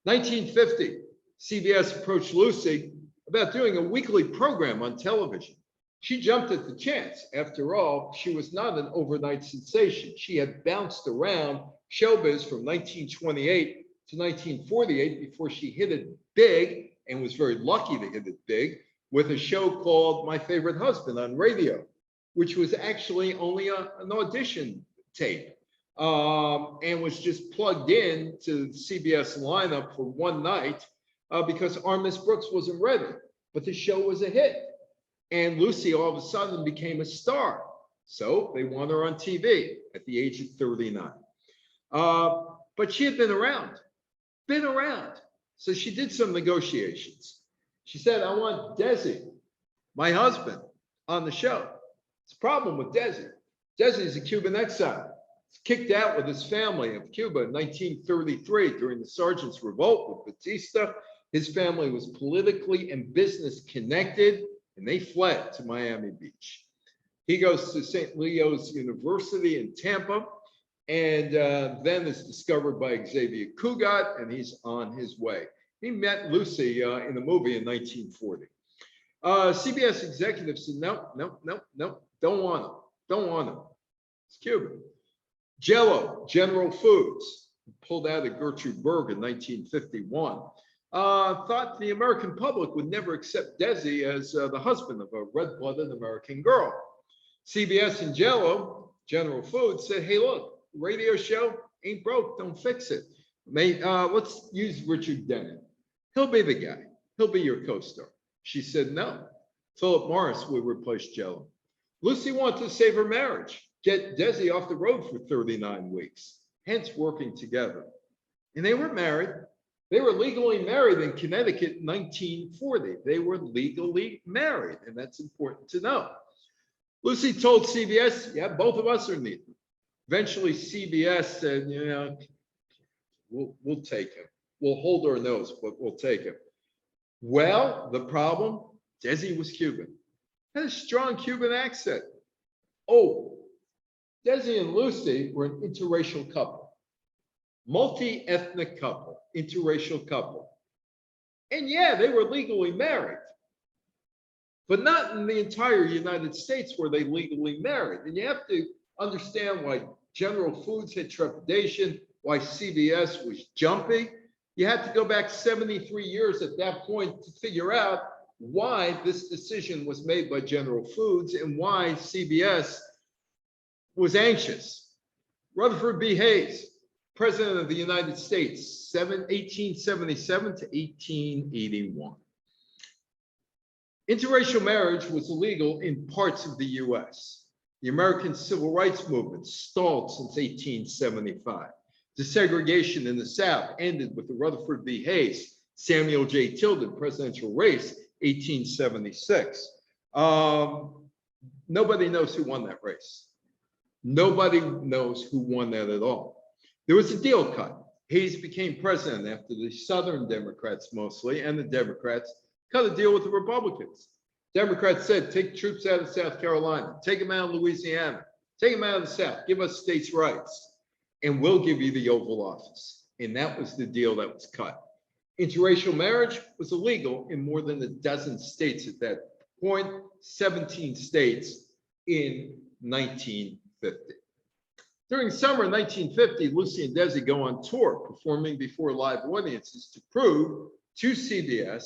1950, CBS approached Lucy about doing a weekly program on television. She jumped at the chance. After all, she was not an overnight sensation. She had bounced around showbiz from 1928 to 1948 before she hit it big, and was very lucky to hit it big, with a show called My Favorite Husband on radio, which was actually only an audition tape, and was just plugged in to the CBS lineup for one night because our Miss Brooks wasn't ready. But the show was a hit. And Lucy all of a sudden became a star. So they want her on TV at the age of 39. But she had been around. So she did some negotiations. She said, I want Desi, my husband, on the show. It's a problem with Desi. Desi is a Cuban exile. He's kicked out with his family of Cuba in 1933 during the Sergeant's Revolt with Batista. His family was politically and business connected, and they fled to Miami Beach. He goes to St. Leo's University in Tampa, and then is discovered by Xavier Cugat, and he's on his way. He met Lucy in the movie in 1940. CBS executives said, no, don't want him. It's Cuban. Jell-O, General Foods, pulled out of Gertrude Berg in 1951. Thought the American public would never accept Desi as the husband of a red-blooded American girl. CBS and Jell-O, General Foods, said, hey, look, radio show ain't broke, don't fix it. Let's use Richard Denning. He'll be the guy. He'll be your co-star. She said, no. Philip Morris will replace Jell-O. Lucy wanted to save her marriage, get Desi off the road for 39 weeks, hence working together. And they were married. They were legally married in Connecticut in 1940. They were legally married, and that's important to know. Lucy told CBS, yeah, both of us are needed. Eventually, CBS said, you know, we'll take him. We'll hold our nose, but we'll take him. Well, the problem, Desi was Cuban. Had a strong Cuban accent. Oh, Desi and Lucy were an interracial couple. Multi-ethnic couple, interracial couple. And yeah, they were legally married, but not in the entire United States were they legally married. And you have to understand why General Foods had trepidation, why CBS was jumpy. You had to go back 73 years at that point to figure out why this decision was made by General Foods and why CBS was anxious. Rutherford B. Hayes, President of the United States, 1877 to 1881. Interracial marriage was illegal in parts of the US. The American Civil Rights Movement stalled since 1875. Desegregation in the South ended with the Rutherford B. Hayes, Samuel J. Tilden presidential race, 1876. Nobody knows who won that race. Nobody knows who won that at all. There was a deal cut. Hayes became president after the Southern Democrats mostly, and the Democrats cut a deal with the Republicans. Democrats said, take troops out of South Carolina, take them out of Louisiana, take them out of the South, give us states' rights, and we'll give you the Oval Office. And that was the deal that was cut. Interracial marriage was illegal in more than a dozen states at that point, 17 states in 1950. During summer 1950, Lucy and Desi go on tour, performing before live audiences to prove to CBS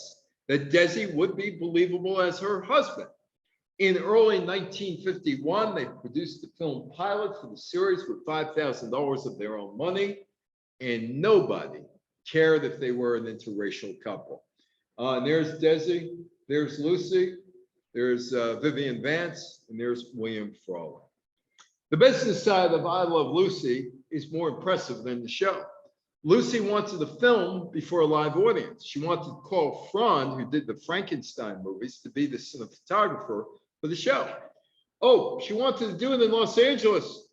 that Desi would be believable as her husband. In early 1951, they produced the film pilot for the series with $5,000 of their own money, and nobody cared if they were an interracial couple. And there's Desi, there's Lucy, there's Vivian Vance, and there's William Frawley. The business side of I Love Lucy is more impressive than the show. Lucy wanted to film before a live audience. She wanted Carl Freund, who did the Frankenstein movies, to be the cinematographer for the show. Oh, she wanted to do it in Los Angeles.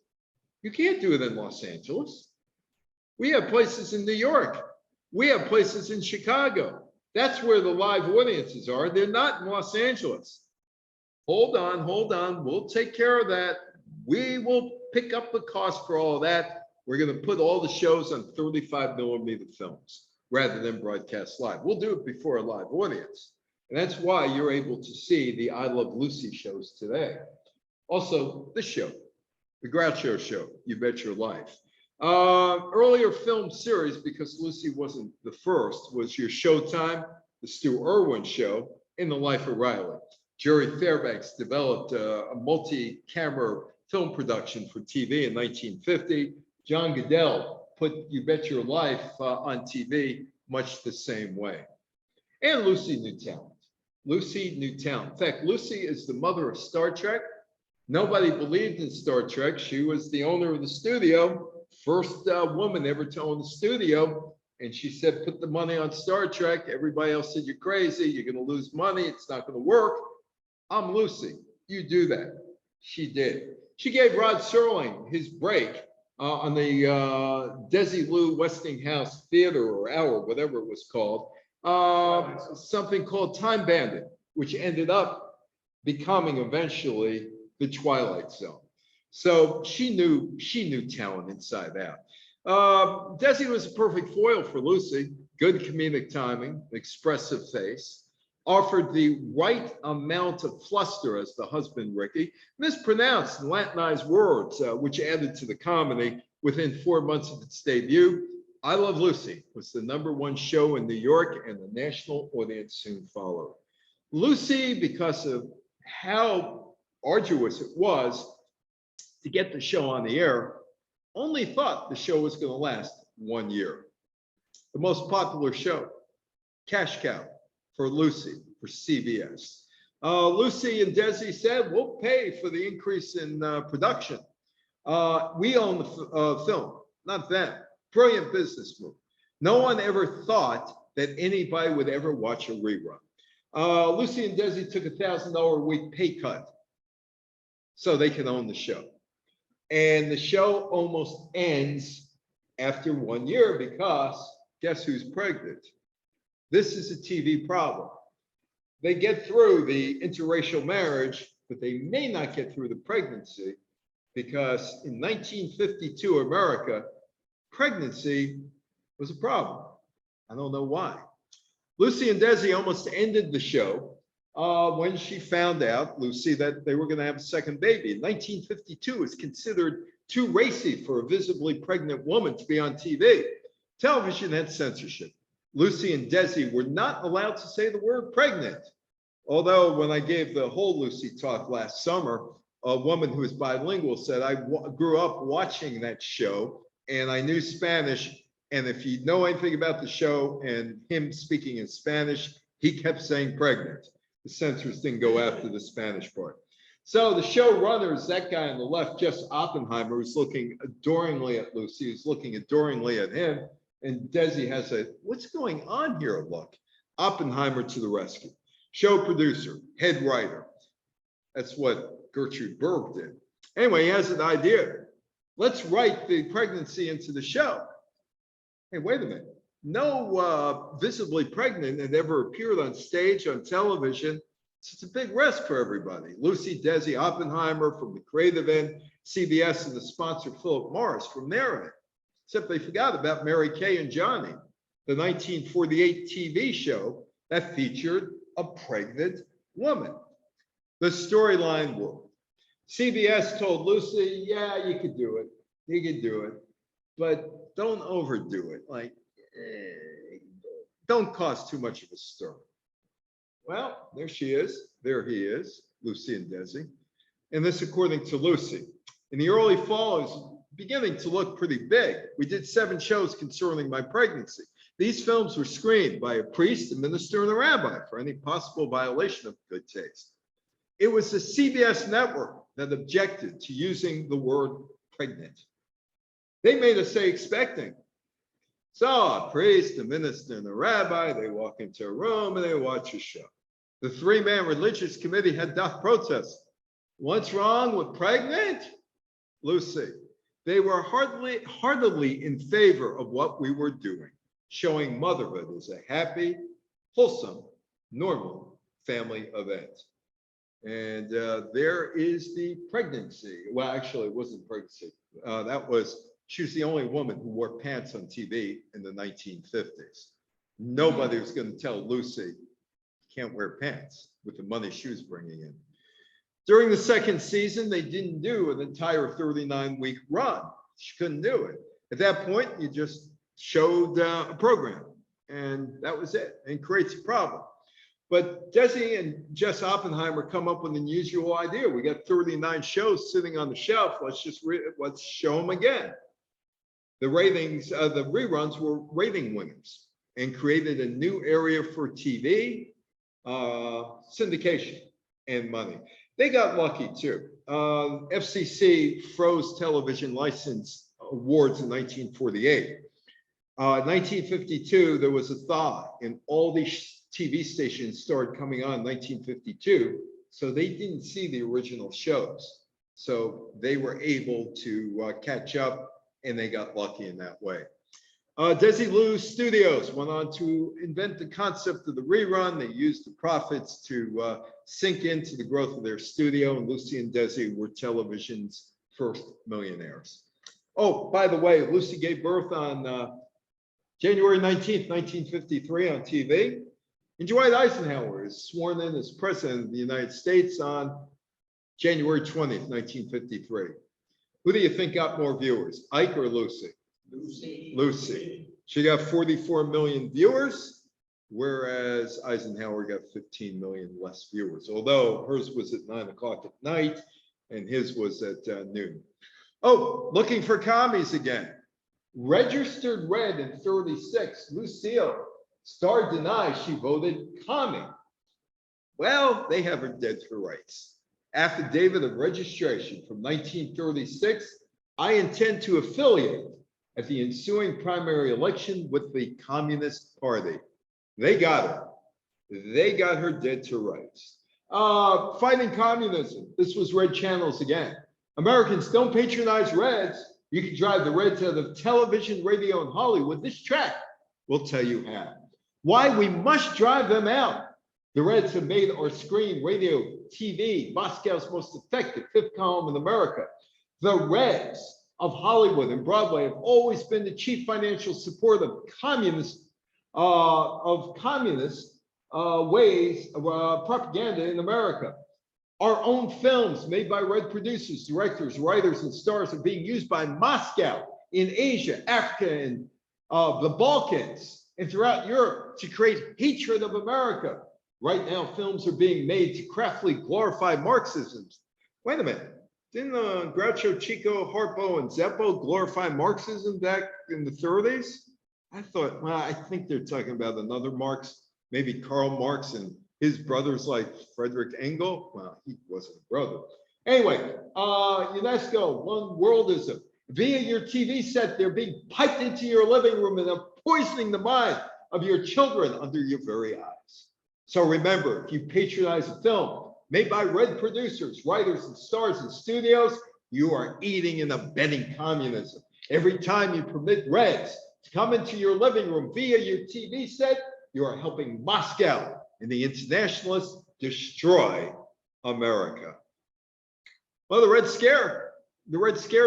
You can't do it in Los Angeles. We have places in New York. We have places in Chicago. That's where the live audiences are. They're not in Los Angeles. Hold on. We'll take care of that. We will pick up the cost for all of that. We're going to put all the shows on 35 millimeter films rather than broadcast live. We'll do it before a live audience. And that's why you're able to see the I Love Lucy shows today. Also, this show, the Groucho Show, You Bet Your Life. Earlier film series, because Lucy wasn't the first, was your Showtime, the Stu Irwin Show, In the Life of Riley. Jerry Fairbanks developed a multi-camera film production for TV in 1950. John Goodell put You Bet Your Life on TV much the same way. And Lucy knew talent. Lucy knew talent. In fact, Lucy is the mother of Star Trek. Nobody believed in Star Trek. She was the owner of the studio, first woman ever to own the studio. And she said, put the money on Star Trek. Everybody else said, you're crazy. You're going to lose money. It's not going to work. I'm Lucy. You do that. She did. She gave Rod Serling his break on the Desi Lou Westinghouse Theater or Hour, whatever it was called, something called Time Bandit, which ended up becoming eventually the Twilight Zone. So she knew talent inside out. Desi was a perfect foil for Lucy. Good comedic timing, expressive face, offered the right amount of fluster as the husband, Ricky, mispronounced and Latinized words, which added to the comedy. Within 4 months of its debut, I Love Lucy was the #1 show in New York, and the national audience soon followed. Lucy, because of how arduous it was to get the show on the air, only thought the show was going to last 1 year. The most popular show, Cash Cow, for Lucy, for CBS. Lucy and Desi said, we'll pay for the increase in production. We own the film, not them. Brilliant business move. No one ever thought that anybody would ever watch a rerun. Lucy and Desi took $1,000 a week pay cut so they can own the show. And the show almost ends after 1 year because guess who's pregnant? This is a TV problem. They get through the interracial marriage, but they may not get through the pregnancy because in 1952 America, pregnancy was a problem. I don't know why. Lucy and Desi almost ended the show when she found out, Lucy, that they were going to have a second baby. In 1952, it's considered too racy for a visibly pregnant woman to be on TV. Television had censorship. Lucy and Desi were not allowed to say the word pregnant. Although when I gave the whole Lucy talk last summer, a woman who is bilingual said, I grew up watching that show and I knew Spanish. And if you know anything about the show and him speaking in Spanish, he kept saying pregnant. The censors didn't go after the Spanish part. So the showrunner is that guy on the left, Jess Oppenheimer, who's looking adoringly at Lucy, who's looking adoringly at him. And Desi has a, what's going on here look? Oppenheimer to the rescue. Show producer, head writer. That's what Gertrude Berg did. Anyway, he has an idea. Let's write the pregnancy into the show. Hey, wait a minute. No visibly pregnant had ever appeared on stage, on television. So it's a big risk for everybody. Lucy, Desi, Oppenheimer from the creative end, CBS and the sponsor, Philip Morris, from their end. Except they forgot about Mary Kay and Johnny, the 1948 TV show that featured a pregnant woman. The storyline worked. CBS told Lucy, yeah, you could do it. You could do it. But don't overdo it. Like, don't cause too much of a stir. Well, there she is. There he is, Lucy and Desi. And this, according to Lucy. In the early fall, it was beginning to look pretty big. We did 7 shows concerning my pregnancy. These films were screened by a priest, a minister, and a rabbi for any possible violation of good taste. It was the CBS network that objected to using the word pregnant. They made us say expecting. So a priest, a minister, and a rabbi, they walk into a room and they watch a show. The three-man religious committee had not protested. What's wrong with pregnant? Lucy. They were heartily in favor of what we were doing, showing motherhood as a happy, wholesome, normal family event. And there is the pregnancy. Well, actually, it wasn't pregnancy. She was the only woman who wore pants on TV in the 1950s. Nobody was going to tell Lucy, you can't wear pants with the money she was bringing in. During the second season, they didn't do an entire 39-week run. She couldn't do it. At that point, you just showed a program, and that was it, and creates a problem. But Desi and Jess Oppenheimer come up with an unusual idea. We got 39 shows sitting on the shelf. Let's show them again. The ratings, the reruns were rating winners and created a new area for TV, syndication, and money. They got lucky too. FCC froze television license awards in 1948. 1952, there was a thaw, and all these TV stations started coming on in 1952, so they didn't see the original shows. So they were able to catch up, and they got lucky in that way. Desilu Studios went on to invent the concept of the rerun. They used the profits to sink into the growth of their studio, and Lucy and Desi were television's first millionaires. Oh, by the way, Lucy gave birth on January 19th, 1953 on TV. And Dwight Eisenhower is sworn in as president of the United States on January 20th, 1953. Who do you think got more viewers, Ike or Lucy? Lucy. She got 44 million viewers, whereas Eisenhower got 15 million less viewers, although hers was at 9 o'clock at night and his was at noon. Oh, looking for commies again. Registered red in 36, Lucille. Star denies she voted commie. Well, they have her dead to rights. Affidavit of registration from 1936. I intend to affiliate at the ensuing primary election with the Communist Party. They got her. They got her dead to rights. Fighting communism. This was Red Channels again. Americans, don't patronize Reds. You can drive the Reds out of television, radio, and Hollywood. This track will tell you how. Why we must drive them out. The Reds have made our screen, radio, TV, Moscow's most effective fifth column in America. The Reds of Hollywood and Broadway have always been the chief financial support of communist ways of propaganda in America. Our own films made by Red producers, directors, writers, and stars are being used by Moscow in Asia, Africa, and the Balkans, and throughout Europe to create hatred of America. Right now, films are being made to craftily glorify Marxism. Wait a minute. Didn't Groucho, Chico, Harpo, and Zeppo glorify Marxism back in the 30s? I thought, well, I think they're talking about another Marx, maybe Karl Marx and his brothers like Frederick Engel. Well, he wasn't a brother. Anyway, UNESCO, one worldism. Via your TV set, they're being piped into your living room and they're poisoning the mind of your children under your very eyes. So remember, if you patronize a film made by Red producers, writers, and stars in studios, you are aiding and abetting communism. Every time you permit Reds to come into your living room via your TV set, you are helping Moscow and the internationalists destroy America. Well, the Red Scare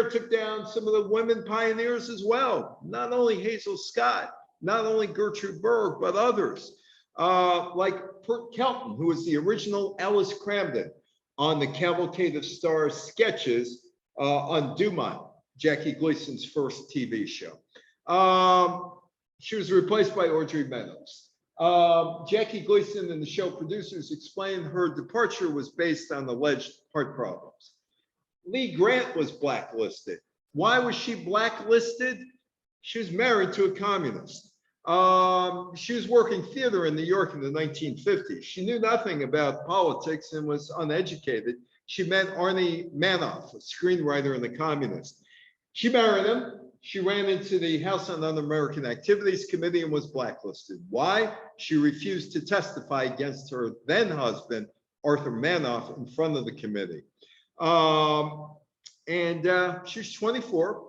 took down some of the women pioneers as well. Not only Hazel Scott, not only Gertrude Berg, but others. Like Pert Kelton, who was the original Alice Cramden on the Cavalcade of Stars sketches on Dumont, Jackie Gleason's first TV show. She was replaced by Audrey Meadows. Jackie Gleason and the show producers explained her departure was based on alleged heart problems. Lee Grant was blacklisted. Why was she blacklisted? She was married to a communist. She was working theater in New York in the 1950s. She knew nothing about politics and was uneducated. She met Arnie Manoff, a screenwriter and a communist. She married him, she ran into the House on Un-American Activities Committee and was blacklisted. Why? She refused to testify against her then husband, Arthur Manoff, in front of the committee. She was 24.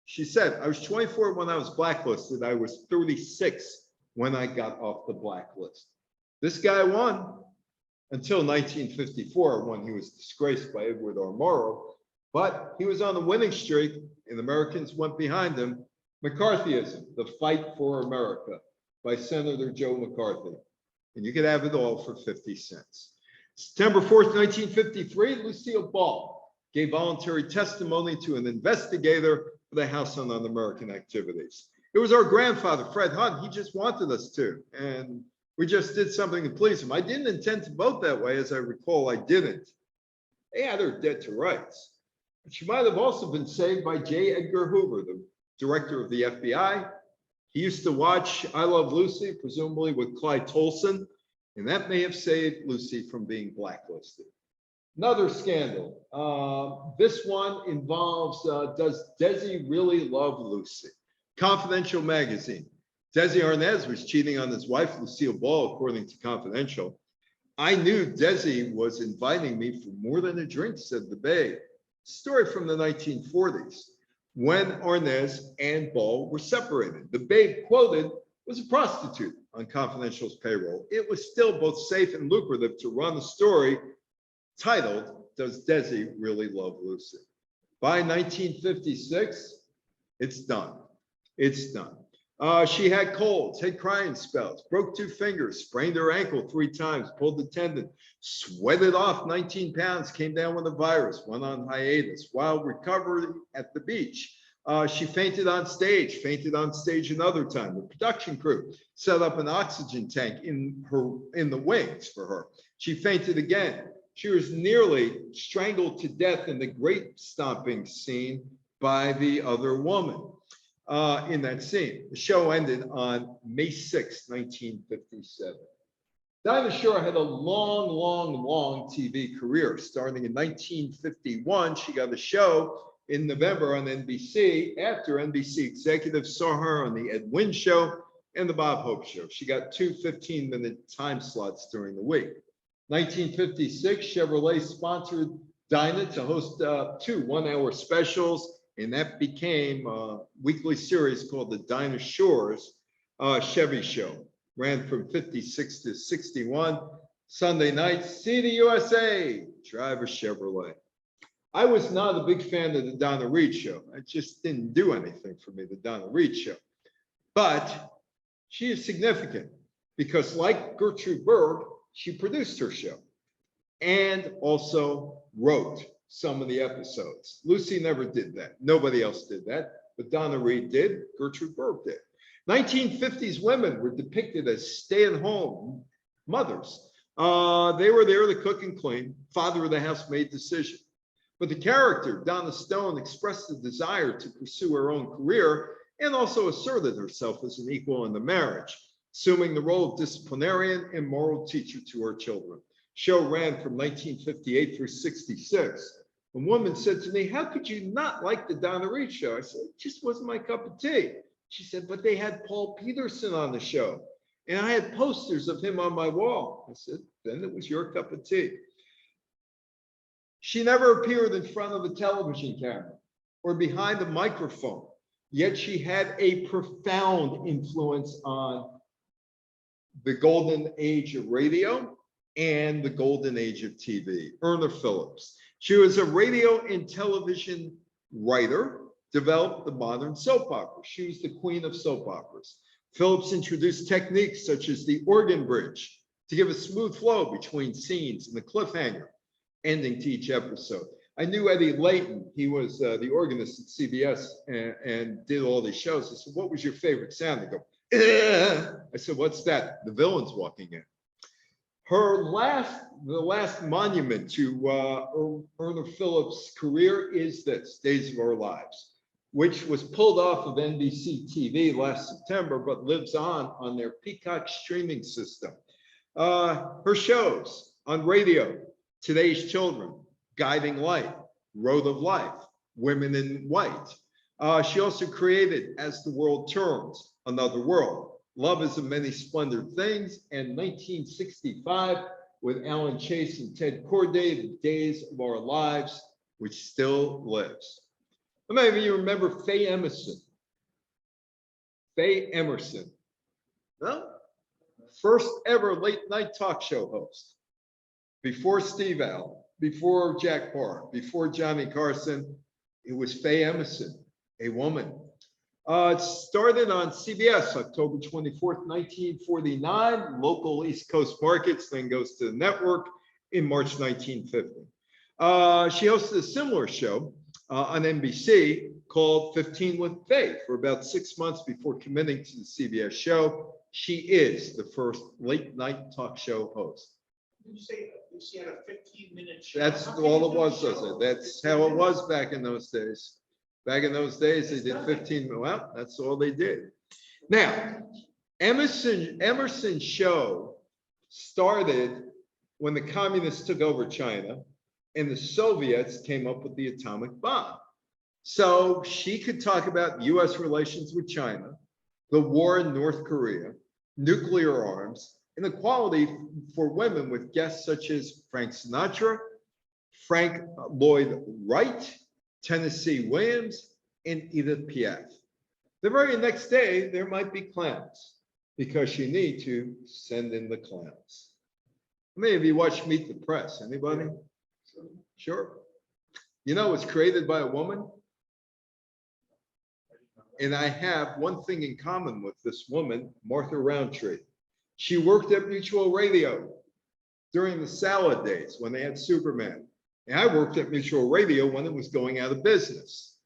She said, I was 24 when I was blacklisted. I was 36 when I got off the blacklist. This guy won until 1954, when he was disgraced by Edward R. Murrow. But he was on a winning streak, and Americans went behind him. McCarthyism, The Fight for America, by Senator Joe McCarthy. And you could have it all for 50 cents. September 4th, 1953, Lucille Ball gave voluntary testimony to an investigator for the House on Un-American Activities. It was our grandfather, Fred Hunt. He just wanted us to, and we just did something to please him. I didn't intend to vote that way, as I recall, I didn't. They had her dead to rights. She might have also been saved by J. Edgar Hoover, the director of the FBI. He used to watch I Love Lucy, presumably with Clyde Tolson, and that may have saved Lucy from being blacklisted. Another scandal. This one involves, does Desi really love Lucy? Confidential magazine. Desi Arnaz was cheating on his wife, Lucille Ball, according to Confidential. I knew Desi was inviting me for more than a drink, said the Babe. Story from the 1940s, when Arnaz and Ball were separated. The Babe quoted was a prostitute on Confidential's payroll. It was still both safe and lucrative to run a story titled, Does Desi Really Love Lucy? By 1956, it's done. It's done. She had colds, had crying spells, broke 2 fingers, sprained her ankle 3 times, pulled the tendon, sweated off 19 pounds, came down with a virus, went on hiatus. While recovering at the beach, she fainted on stage another time. The production crew set up an oxygen tank in the wings for her. She fainted again. She was nearly strangled to death in the grape stomping scene by the other woman. In that scene. The show ended on May 6, 1957. Dinah Shore had a long TV career. Starting in 1951, she got a show in November on NBC. After NBC executives saw her on the Ed Wynn Show and the Bob Hope Show. She got 2 15-minute time slots during the week. 1956, Chevrolet sponsored Dinah to host 2 one-hour specials, and that became a weekly series called the Dinah Shore's Chevy Show. Ran from 56 to 61. Sunday nights, see the USA, drive a Chevrolet. I was not a big fan of the Donna Reed Show. It just didn't do anything for me, the Donna Reed Show. But she is significant because, like Gertrude Berg, she produced her show and also wrote some of the episodes. Lucy never did that. Nobody else did that, but Donna Reed did, Gertrude Berg did. 1950s women were depicted as stay-at-home mothers. They were there to cook and clean. Father of the house made decision. But the character, Donna Stone, expressed the desire to pursue her own career and also asserted herself as an equal in the marriage, assuming the role of disciplinarian and moral teacher to her children. Show ran from 1958 through 66. A woman said to me, how could you not like the Donna Reed Show? I said, it just wasn't my cup of tea. She said, but they had Paul Peterson on the show, and I had posters of him on my wall. I said, then it was your cup of tea. She never appeared in front of a television camera or behind a microphone, yet she had a profound influence on the golden age of radio and the golden age of TV. Erna Phillips. She was a radio and television writer, developed the modern soap opera. She was the queen of soap operas. Phillips introduced techniques such as the organ bridge to give a smooth flow between scenes and the cliffhanger ending to each episode. I knew Eddie Layton. He was the organist at CBS and did all these shows. I said, what was your favorite sound? They go, I said, what's that? The villain's walking in. The last monument to Erna Phillips' career is this, Days of Our Lives, which was pulled off of NBC TV last September, but lives on their Peacock streaming system. Her shows on radio, Today's Children, Guiding Light, Road of Life, Women in White, She also created As the World Turns, Another World, Love is a Many Splendid Things, and 1965 with Alan Chase and Ted Corday, The Days of Our Lives, which still lives. How many of you remember Faye Emerson? Faye Emerson. No? First ever late night talk show host. Before Steve Allen, before Jack Barr, before Johnny Carson, it was Faye Emerson, a woman. It started on CBS October 24th, 1949, local East Coast markets, then goes to the network in March 1950. She hosted a similar show on NBC called 15 with Faye for about 6 months before committing to the CBS show. She is the first late night talk show host. Did you say she had a 15-minute show? That's all it was, does it? That's how it was back in those days. Back in those days, they did 15, well, that's all they did. Now, Emerson's show started when the communists took over China and the Soviets came up with the atomic bomb. So she could talk about US relations with China, the war in North Korea, nuclear arms, and equality for women with guests such as Frank Sinatra, Frank Lloyd Wright, Tennessee Williams, and Edith Piaf. The very next day, there might be clowns because you need to send in the clowns. How many of you watch Meet the Press? Anybody? Sure. You know, it's created by a woman. And I have one thing in common with this woman, Martha Roundtree. She worked at Mutual Radio during the salad days when they had Superman. And I worked at Mutual Radio when it was going out of business.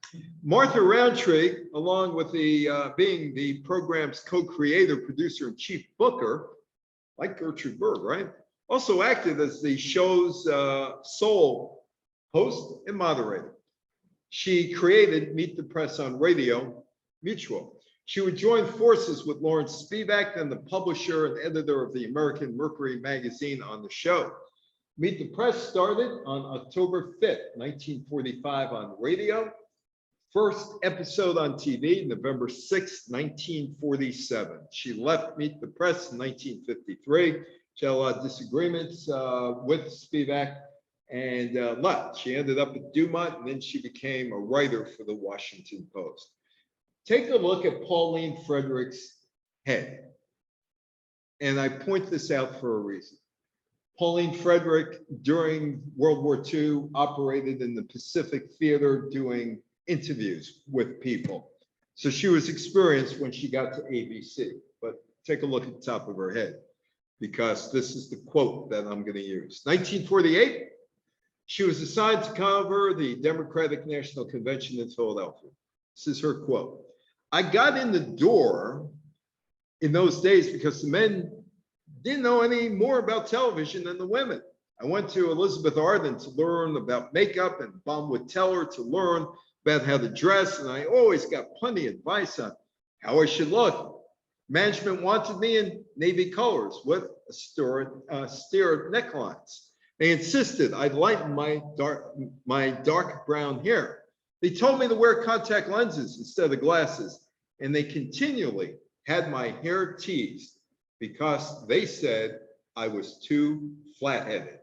Martha Roundtree, along with being the program's co-creator, producer, and chief booker, like Gertrude Berg, right? Also acted as the show's sole host and moderator. She created Meet the Press on Radio Mutual. She would join forces with Lawrence Spivak, then the publisher and editor of the American Mercury magazine, on the show. Meet the Press started on October 5th, 1945 on radio. First episode on TV, November 6th, 1947. She left Meet the Press in 1953. She had a lot of disagreements with Spivak and left. She ended up at Dumont, and then she became a writer for the Washington Post. Take a look at Pauline Frederick's head. And I point this out for a reason. Pauline Frederick, during World War II, operated in the Pacific Theater doing interviews with people. So she was experienced when she got to ABC. But take a look at the top of her head, because this is the quote that I'm going to use. 1948, she was assigned to cover the Democratic National Convention in Philadelphia. This is her quote. I got in the door in those days because the men didn't know any more about television than the women. I went to Elizabeth Arden to learn about makeup and Bonwood Teller to learn about how to dress. And I always got plenty of advice on how I should look. Management wanted me in navy colors with steered necklines. They insisted I lighten my dark brown hair. They told me to wear contact lenses instead of glasses, and they continually had my hair teased because they said I was too flat-headed.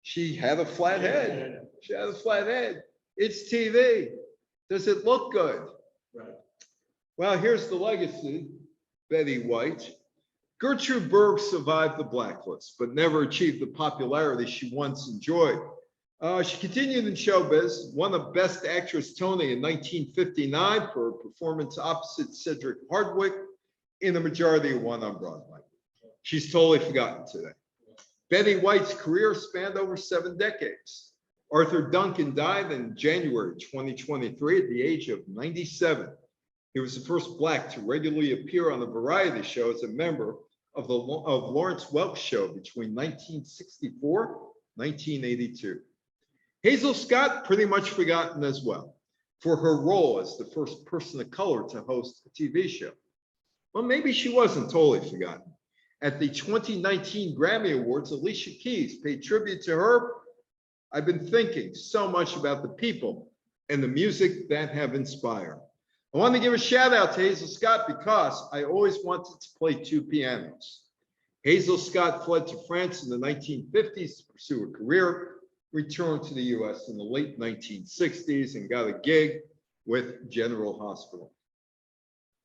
She had a flat head. She had a flat head. It's TV. Does it look good? Right. Well, here's the legacy, Betty White. Gertrude Berg survived the blacklist, but never achieved the popularity she once enjoyed. She continued in showbiz, won a Best Actress Tony in 1959 for her performance opposite Cedric Hardwicke in The Majority of One on Broadway. She's totally forgotten today. Betty White's career spanned over 7 decades. Arthur Duncan died in January 2023 at the age of 97. He was the first Black to regularly appear on a variety show as a member of Lawrence Welk's show between 1964 and 1982. Hazel Scott, pretty much forgotten as well, for her role as the first person of color to host a TV show. Well, maybe she wasn't totally forgotten. At the 2019 Grammy Awards, Alicia Keys paid tribute to her. I've been thinking so much about the people and the music that have inspired. I want to give a shout out to Hazel Scott because I always wanted to play two pianos. Hazel Scott fled to France in the 1950s to pursue a career, returned to the US in the late 1960s and got a gig with General Hospital.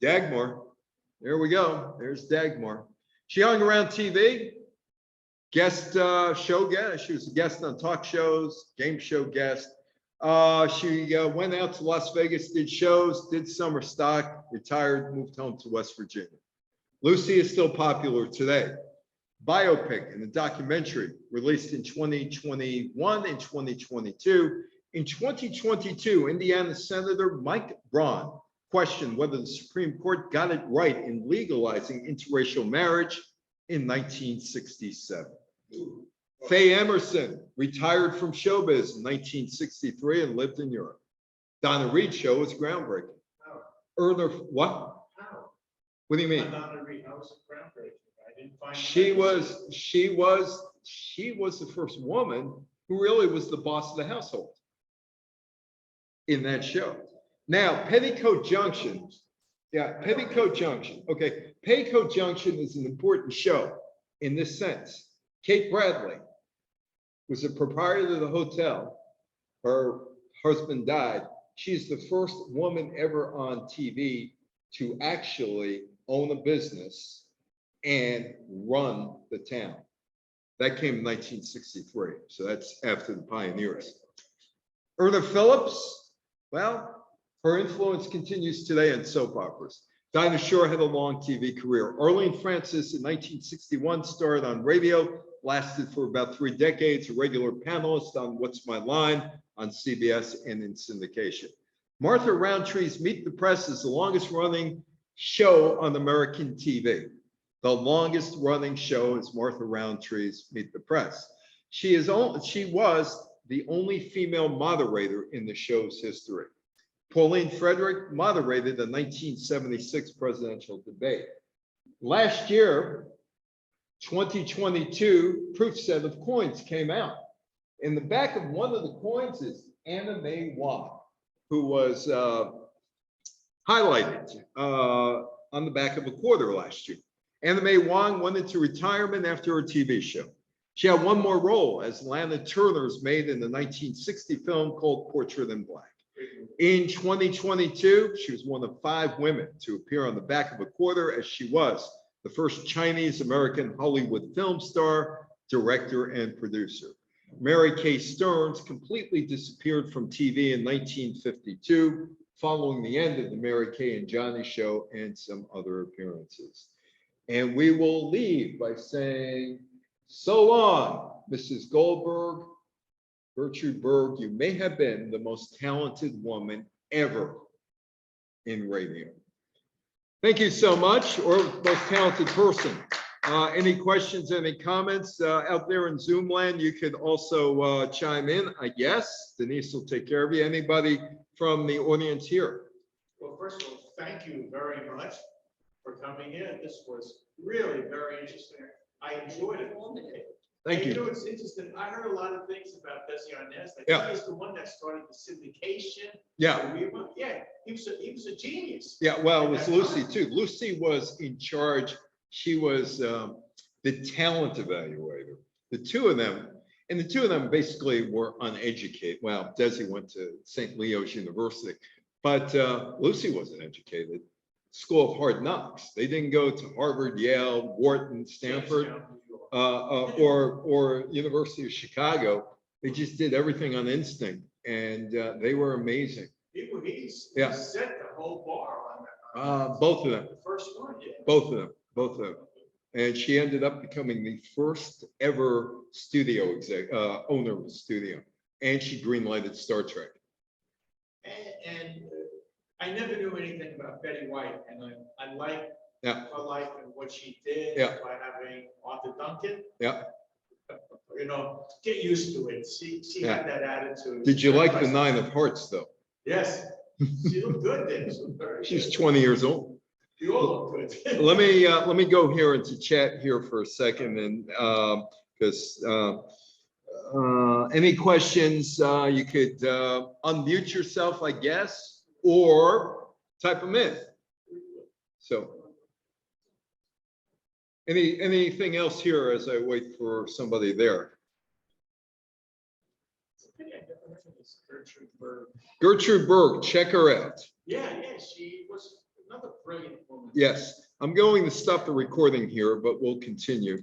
Dagmar, there we go. There's Dagmar. She hung around TV, guest show guest. She was a guest on talk shows, game show guest. She went out to Las Vegas, did shows, did summer stock, retired, moved home to West Virginia. Lucy is still popular today. Biopic and a documentary released in 2021 and 2022. In 2022, Indiana Senator Mike Braun questioned whether the Supreme Court got it right in legalizing interracial marriage in 1967. Faye Emerson retired from showbiz in 1963 and lived in Europe. Donna Reed's show was groundbreaking. Erner, what? How? What do you mean? Donna Reed, how was it groundbreaking? I didn't find. She was the first woman who really was the boss of the household in that show. Now, Petticoat Junction. Yeah, Petticoat Junction. Okay, Petticoat Junction is an important show in this sense. Kate Bradley was the proprietor of the hotel. Her husband died. She's the first woman ever on TV to actually own a business and run the town. That came in 1963. So that's after the pioneers. Erna Phillips, well, her influence continues today in soap operas. Dinah Shore had a long TV career. Arlene Francis in 1961 starred on radio, lasted for about 3 decades, a regular panelist on What's My Line on CBS and in syndication. Martha Roundtree's Meet the Press is the longest running show on American TV. The longest running show is Martha Roundtree's Meet the Press. She was the only female moderator in the show's history. Pauline Frederick moderated the 1976 presidential debate. Last year, 2022 proof set of coins came out. In the back of one of the coins is Anna Mae Wong, who was highlighted on the back of a quarter last year. Anna Mae Wong went into retirement after her TV show. She had one more role as Lana Turner's maid in the 1960 film called Portrait in Black. In 2022, she was one of 5 women to appear on the back of a quarter, as she was the first Chinese-American Hollywood film star, director, and producer. Mary Kay Stearns completely disappeared from TV in 1952, following the end of the Mary Kay and Johnny show and some other appearances. And we will leave by saying, so long, Mrs. Goldberg. Gertrude Berg, you may have been the most talented woman ever in radio. Thank you so much, or most talented person. Any questions, any comments out there in Zoom land? You could also chime in, I guess. Denise will take care of you. Anybody from the audience here? Well, first of all, thank you very much for coming in. This was really very interesting. I enjoyed it. Thank you. You know, it's interesting. I heard a lot of things about Desi Arnaz. Like, Yeah. he was the one that started the syndication. Yeah. Yeah, he was a genius. Yeah, well, it was Lucy too. Lucy was in charge. She was the talent evaluator. The two of them basically were uneducated. Well, Desi went to St. Leo's University, but Lucy wasn't educated. School of Hard Knocks. They didn't go to Harvard, Yale, Wharton, Stanford, or University of Chicago. They just did everything on instinct, and they were amazing. He Yeah. set the whole bar on that. Both of them. The first one, yeah. Both of them. And she ended up becoming the first ever studio owner of a studio. And she greenlighted Star Trek. And I never knew anything about Betty White, and I like Yeah. her life and what she did Yeah. by having Arthur Duncan. Yeah. You know, get used to it. She Yeah. had that attitude. Did you like the 9 of Hearts though? Yes. She looked good then. She looked very She's good. 20 years old. You all look good. Let me go here into chat here for a second, and because Any questions? You could unmute yourself, I guess, or type them in. So. Anything else here as I wait for somebody there? Gertrude Berg, check her out. Yeah, she was another brilliant woman. Yes, I'm going to stop the recording here, but we'll continue.